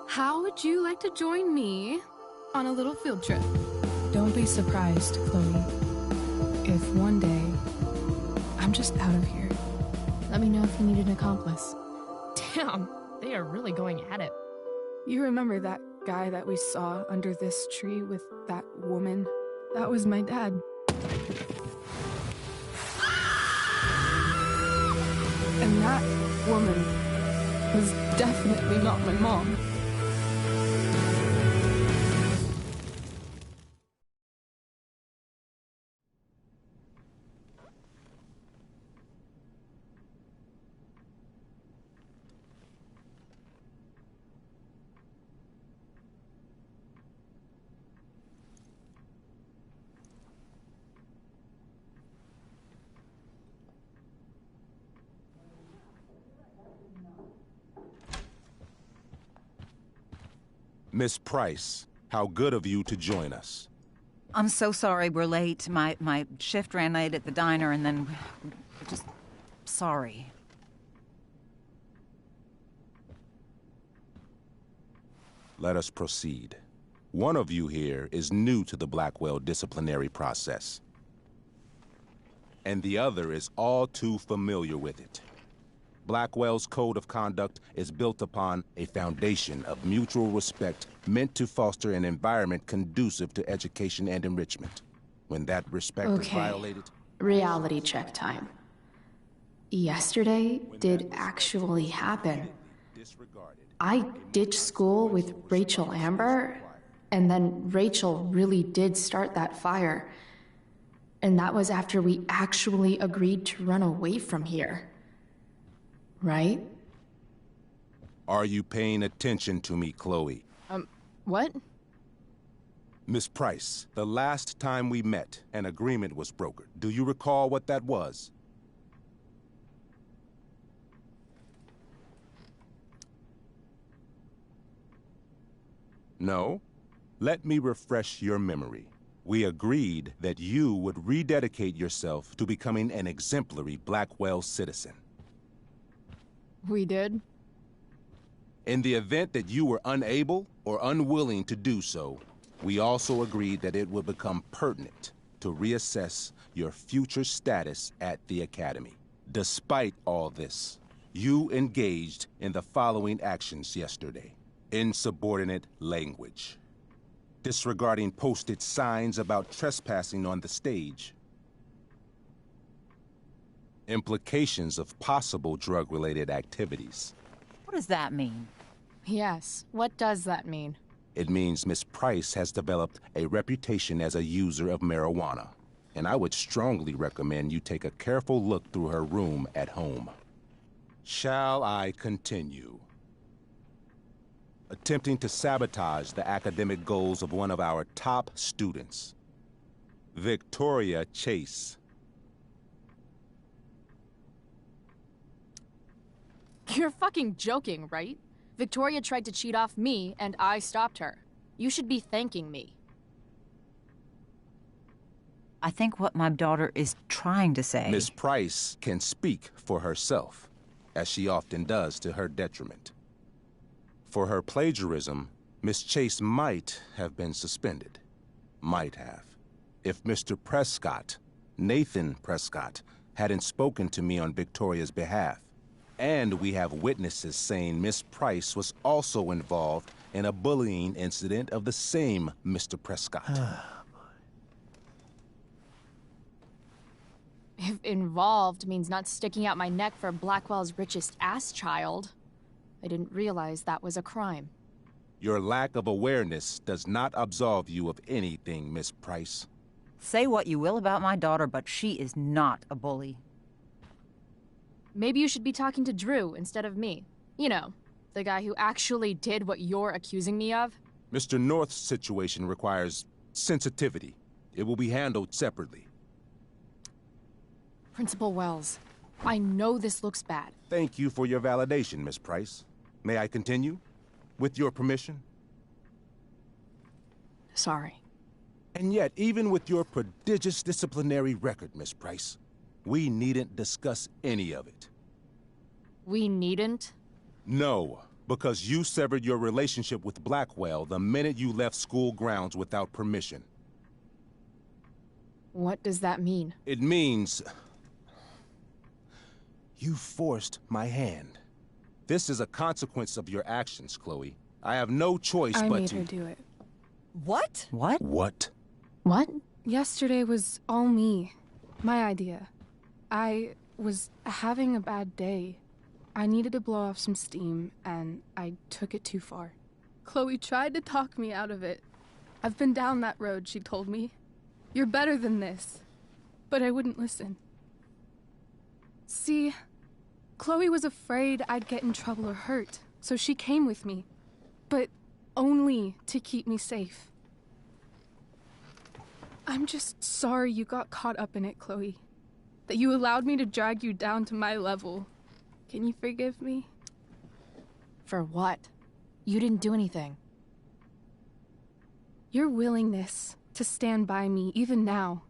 [SPEAKER 7] How would you like to join me on a little field trip?
[SPEAKER 1] Don't be surprised, Chloe, if one day I'm just out of here. Let me know if you need an accomplice.
[SPEAKER 20] Damn, they are really going at it.
[SPEAKER 7] You remember that guy that we saw under this tree with that woman? That was my dad. And that woman was definitely not my mom.
[SPEAKER 23] Miss Price, how good of you to join us.
[SPEAKER 22] I'm so sorry we're late. My shift ran late at the diner, and then we're just sorry.
[SPEAKER 23] Let us proceed. One of you here is new to the Blackwell disciplinary process, and the other is all too familiar with it. Blackwell's code of conduct is built upon a foundation of mutual respect meant to foster an environment conducive to education and enrichment. When that respect is violated...
[SPEAKER 1] Reality check time. Yesterday did actually happen. I ditched school with Rachel Amber, and then Rachel really did start that fire. And that was after we actually agreed to run away from here. Right?
[SPEAKER 23] Are you paying attention to me, Chloe?
[SPEAKER 1] What?
[SPEAKER 23] Miss Price, the last time we met, an agreement was brokered. Do you recall what that was? No? Let me refresh your memory. We agreed that you would rededicate yourself to becoming an exemplary Blackwell citizen.
[SPEAKER 1] We did?
[SPEAKER 23] In the event that you were unable or unwilling to do so, we also agreed that it would become pertinent to reassess your future status at the Academy. Despite all this, you engaged in the following actions yesterday. Insubordinate language. Disregarding posted signs about trespassing on the stage. Implications of possible drug-related activities.
[SPEAKER 22] What does that mean?
[SPEAKER 1] Yes, what does that mean?
[SPEAKER 23] It means Miss Price has developed a reputation as a user of marijuana, and I would strongly recommend you take a careful look through her room at home. Shall I continue? Attempting to sabotage the academic goals of one of our top students, Victoria Chase.
[SPEAKER 20] You're fucking joking, right? Victoria tried to cheat off me, and I stopped her. You should be thanking me.
[SPEAKER 22] I think what my daughter is trying to say...
[SPEAKER 23] Miss Price can speak for herself, as she often does to her detriment. For her plagiarism, Miss Chase might have been suspended. Might have. If Mr. Prescott, Nathan Prescott, hadn't spoken to me on Victoria's behalf. And we have witnesses saying Miss Price was also involved in a bullying incident of the same Mr. Prescott.
[SPEAKER 20] If involved means not sticking out my neck for Blackwell's richest ass child, I didn't realize that was a crime.
[SPEAKER 23] Your lack of awareness does not absolve you of anything, Miss Price.
[SPEAKER 22] Say what you will about my daughter, but she is not a bully.
[SPEAKER 20] Maybe you should be talking to Drew instead of me. You know, the guy who actually did what you're accusing me of.
[SPEAKER 23] Mr. North's situation requires sensitivity. It will be handled separately.
[SPEAKER 20] Principal Wells, I know this looks bad.
[SPEAKER 23] Thank you for your validation, Miss Price. May I continue? With your permission?
[SPEAKER 20] Sorry.
[SPEAKER 23] And yet, even with your prodigious disciplinary record, Miss Price, we needn't discuss any of it.
[SPEAKER 20] We needn't?
[SPEAKER 23] No, because you severed your relationship with Blackwell the minute you left school grounds without permission.
[SPEAKER 20] What does that mean?
[SPEAKER 23] It means... you forced my hand. This is a consequence of your actions, Chloe. I have no choice but to...
[SPEAKER 7] I made her do it.
[SPEAKER 22] What? What?
[SPEAKER 23] What?
[SPEAKER 20] What?
[SPEAKER 7] Yesterday was all me. My idea. I was having a bad day. I needed to blow off some steam, and I took it too far. Chloe tried to talk me out of it. I've been down that road, she told me. You're better than this. But I wouldn't listen. See, Chloe was afraid I'd get in trouble or hurt, so she came with me. But only to keep me safe. I'm just sorry you got caught up in it, Chloe. That you allowed me to drag you down to my level. Can you forgive me?
[SPEAKER 20] For what? You didn't do anything.
[SPEAKER 7] Your willingness to stand by me, even now,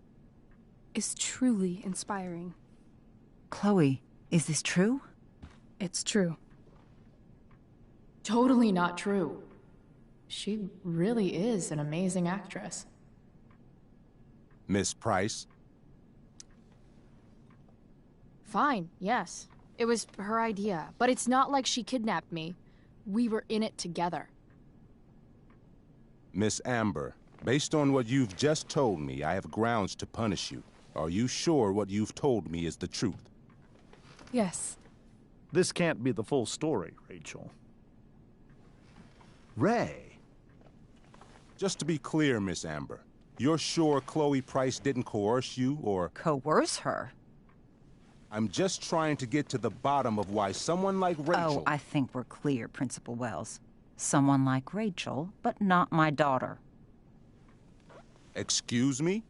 [SPEAKER 7] is truly inspiring.
[SPEAKER 22] Chloe, is this true?
[SPEAKER 7] It's true.
[SPEAKER 1] Totally not true. She really is an amazing actress.
[SPEAKER 23] Miss Price?
[SPEAKER 20] Fine, yes. It was her idea, but it's not like she kidnapped me. We were in it together.
[SPEAKER 23] Miss Amber, based on what you've just told me, I have grounds to punish you. Are you sure what you've told me is the truth?
[SPEAKER 7] Yes.
[SPEAKER 10] This can't be the full story, Rachel. Ray.
[SPEAKER 23] Just to be clear, Miss Amber, you're sure Chloe Price didn't coerce you, or...
[SPEAKER 22] Coerce her?
[SPEAKER 23] I'm just trying to get to the bottom of why someone like Rachel...
[SPEAKER 22] Oh, I think we're clear, Principal Wells. Someone like Rachel, but not my daughter.
[SPEAKER 23] Excuse me?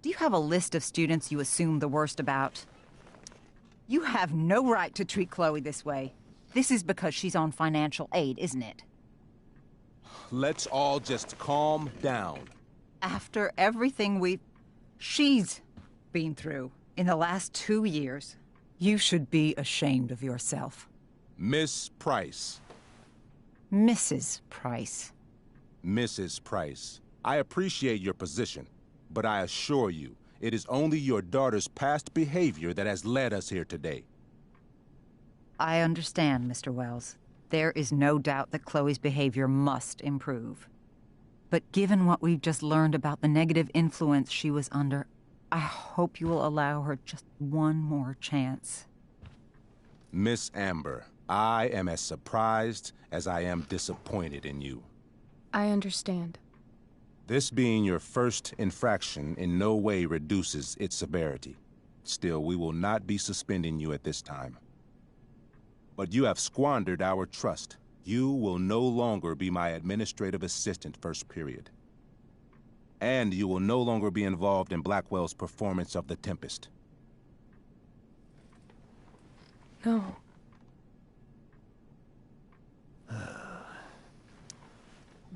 [SPEAKER 22] Do you have a list of students you assume the worst about? You have no right to treat Chloe this way. This is because she's on financial aid, isn't it?
[SPEAKER 23] Let's all just calm down.
[SPEAKER 22] After everything she's been through in the last 2 years, you should be ashamed of yourself.
[SPEAKER 23] Miss Price.
[SPEAKER 22] Mrs. Price.
[SPEAKER 23] Mrs. Price, I appreciate your position, but I assure you, it is only your daughter's past behavior that has led us here today.
[SPEAKER 22] I understand, Mr. Wells. There is no doubt that Chloe's behavior must improve. But given what we've just learned about the negative influence she was under, I hope you will allow her just one more chance.
[SPEAKER 23] Miss Amber, I am as surprised as I am disappointed in you.
[SPEAKER 7] I understand.
[SPEAKER 23] This being your first infraction in no way reduces its severity. Still, we will not be suspending you at this time. But you have squandered our trust. You will no longer be my administrative assistant first period. And you will no longer be involved in Blackwell's performance of The Tempest.
[SPEAKER 7] No.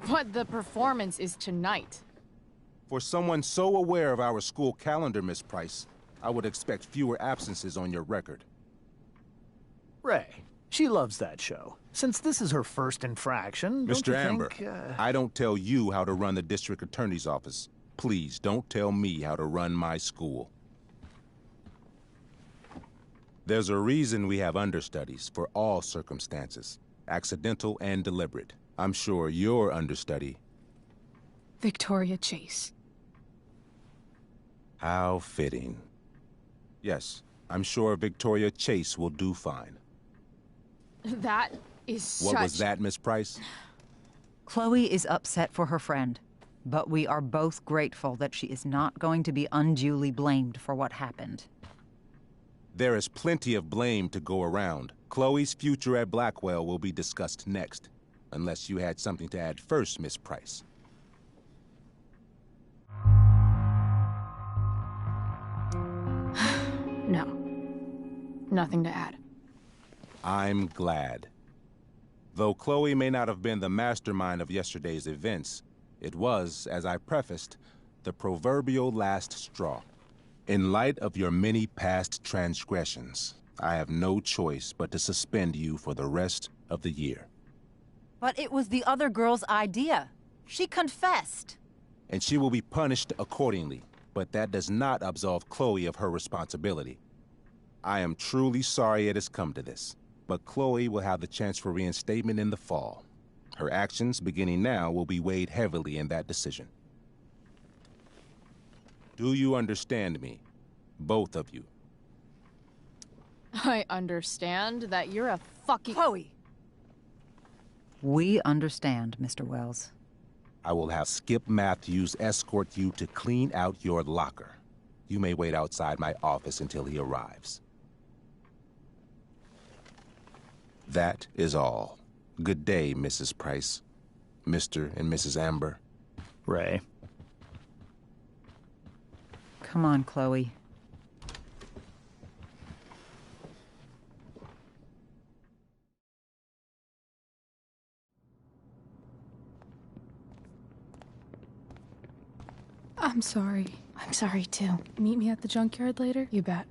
[SPEAKER 20] But the performance is tonight.
[SPEAKER 23] For someone so aware of our school calendar, Miss Price, I would expect fewer absences on your record.
[SPEAKER 10] Ray, she loves that show. Since this is her first infraction, don't
[SPEAKER 23] Mr.
[SPEAKER 10] you
[SPEAKER 23] Amber,
[SPEAKER 10] think,
[SPEAKER 23] I don't tell you how to run the district attorney's office. Please don't tell me how to run my school. There's a reason we have understudies for all circumstances, accidental and deliberate. I'm sure your understudy...
[SPEAKER 7] Victoria Chase.
[SPEAKER 23] How fitting. Yes, I'm sure Victoria Chase will do fine.
[SPEAKER 20] That is
[SPEAKER 23] What was that, Miss Price?
[SPEAKER 22] Chloe is upset for her friend, but we are both grateful that she is not going to be unduly blamed for what happened.
[SPEAKER 23] There is plenty of blame to go around. Chloe's future at Blackwell will be discussed next. Unless you had something to add first, Miss Price.
[SPEAKER 20] No. Nothing to add.
[SPEAKER 23] I'm glad. Though Chloe may not have been the mastermind of yesterday's events, it was, as I prefaced, the proverbial last straw. In light of your many past transgressions, I have no choice but to suspend you for the rest of the year.
[SPEAKER 22] But it was the other girl's idea. She confessed.
[SPEAKER 23] And she will be punished accordingly, but that does not absolve Chloe of her responsibility. I am truly sorry it has come to this, but Chloe will have the chance for reinstatement in the fall. Her actions, beginning now, will be weighed heavily in that decision. Do you understand me? Both of you.
[SPEAKER 20] I understand that you're a fucking...
[SPEAKER 22] Chloe! We understand, Mr. Wells.
[SPEAKER 23] I will have Skip Matthews escort you to clean out your locker. You may wait outside my office until he arrives. That is all. Good day, Mrs. Price. Mr. and Mrs. Amber.
[SPEAKER 10] Ray.
[SPEAKER 22] Come on, Chloe.
[SPEAKER 7] I'm sorry.
[SPEAKER 20] I'm sorry, too.
[SPEAKER 7] Meet me at the junkyard later?
[SPEAKER 20] You bet.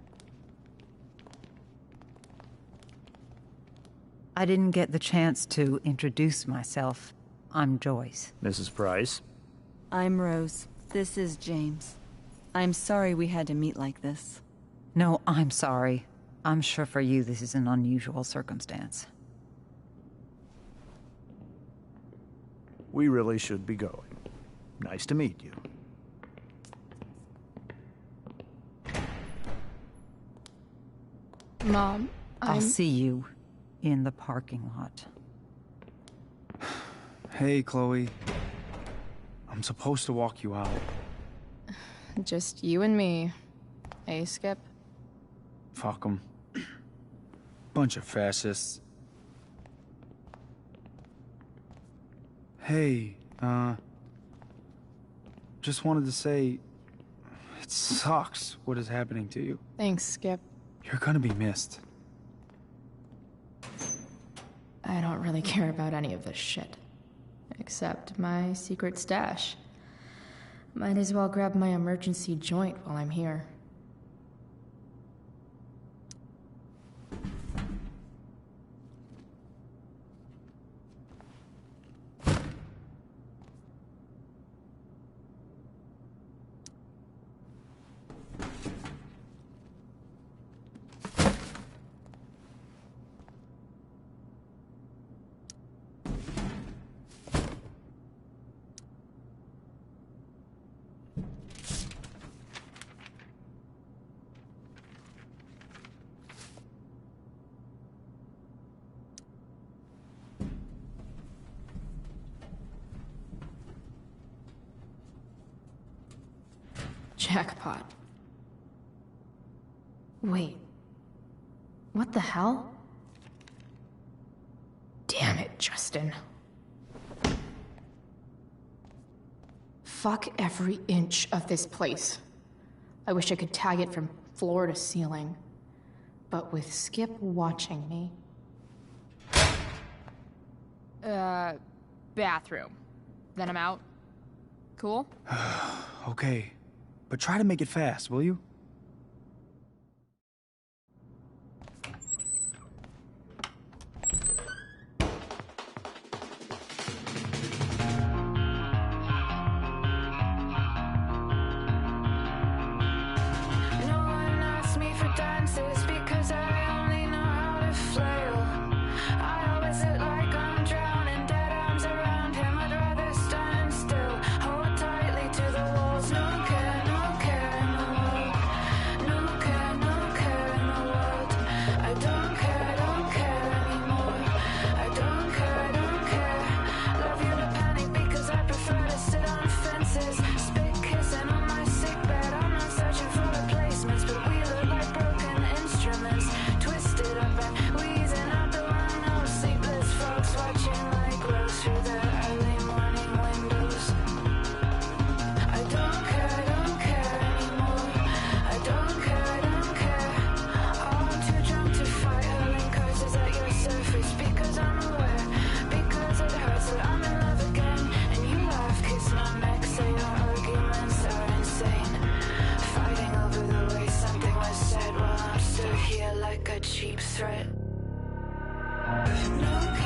[SPEAKER 22] I didn't get the chance to introduce myself. I'm Joyce.
[SPEAKER 10] Mrs. Price.
[SPEAKER 17] I'm Rose. This is James. I'm sorry we had to meet like this.
[SPEAKER 22] No, I'm sorry. I'm sure for you this is an unusual circumstance.
[SPEAKER 10] We really should be going. Nice to meet you.
[SPEAKER 7] Mom,
[SPEAKER 22] I'll see you in the parking lot.
[SPEAKER 4] Hey, Chloe. I'm supposed to walk you out.
[SPEAKER 1] Just you and me. Hey, Skip?
[SPEAKER 4] Fuck 'em. Bunch of fascists. Hey, just wanted to say, it sucks what is happening to you.
[SPEAKER 1] Thanks, Skip.
[SPEAKER 4] You're gonna be missed.
[SPEAKER 1] I don't really care about any of this shit. Except my secret stash. Might as well grab my emergency joint while I'm here. Jackpot. Wait. What the hell? Damn it, Justin. Fuck every inch of this place. I wish I could tag it from floor to ceiling. But with Skip watching me...
[SPEAKER 20] Bathroom. Then I'm out. Cool?
[SPEAKER 4] Okay. But try to make it fast, will you?
[SPEAKER 5] Cheap threat. No.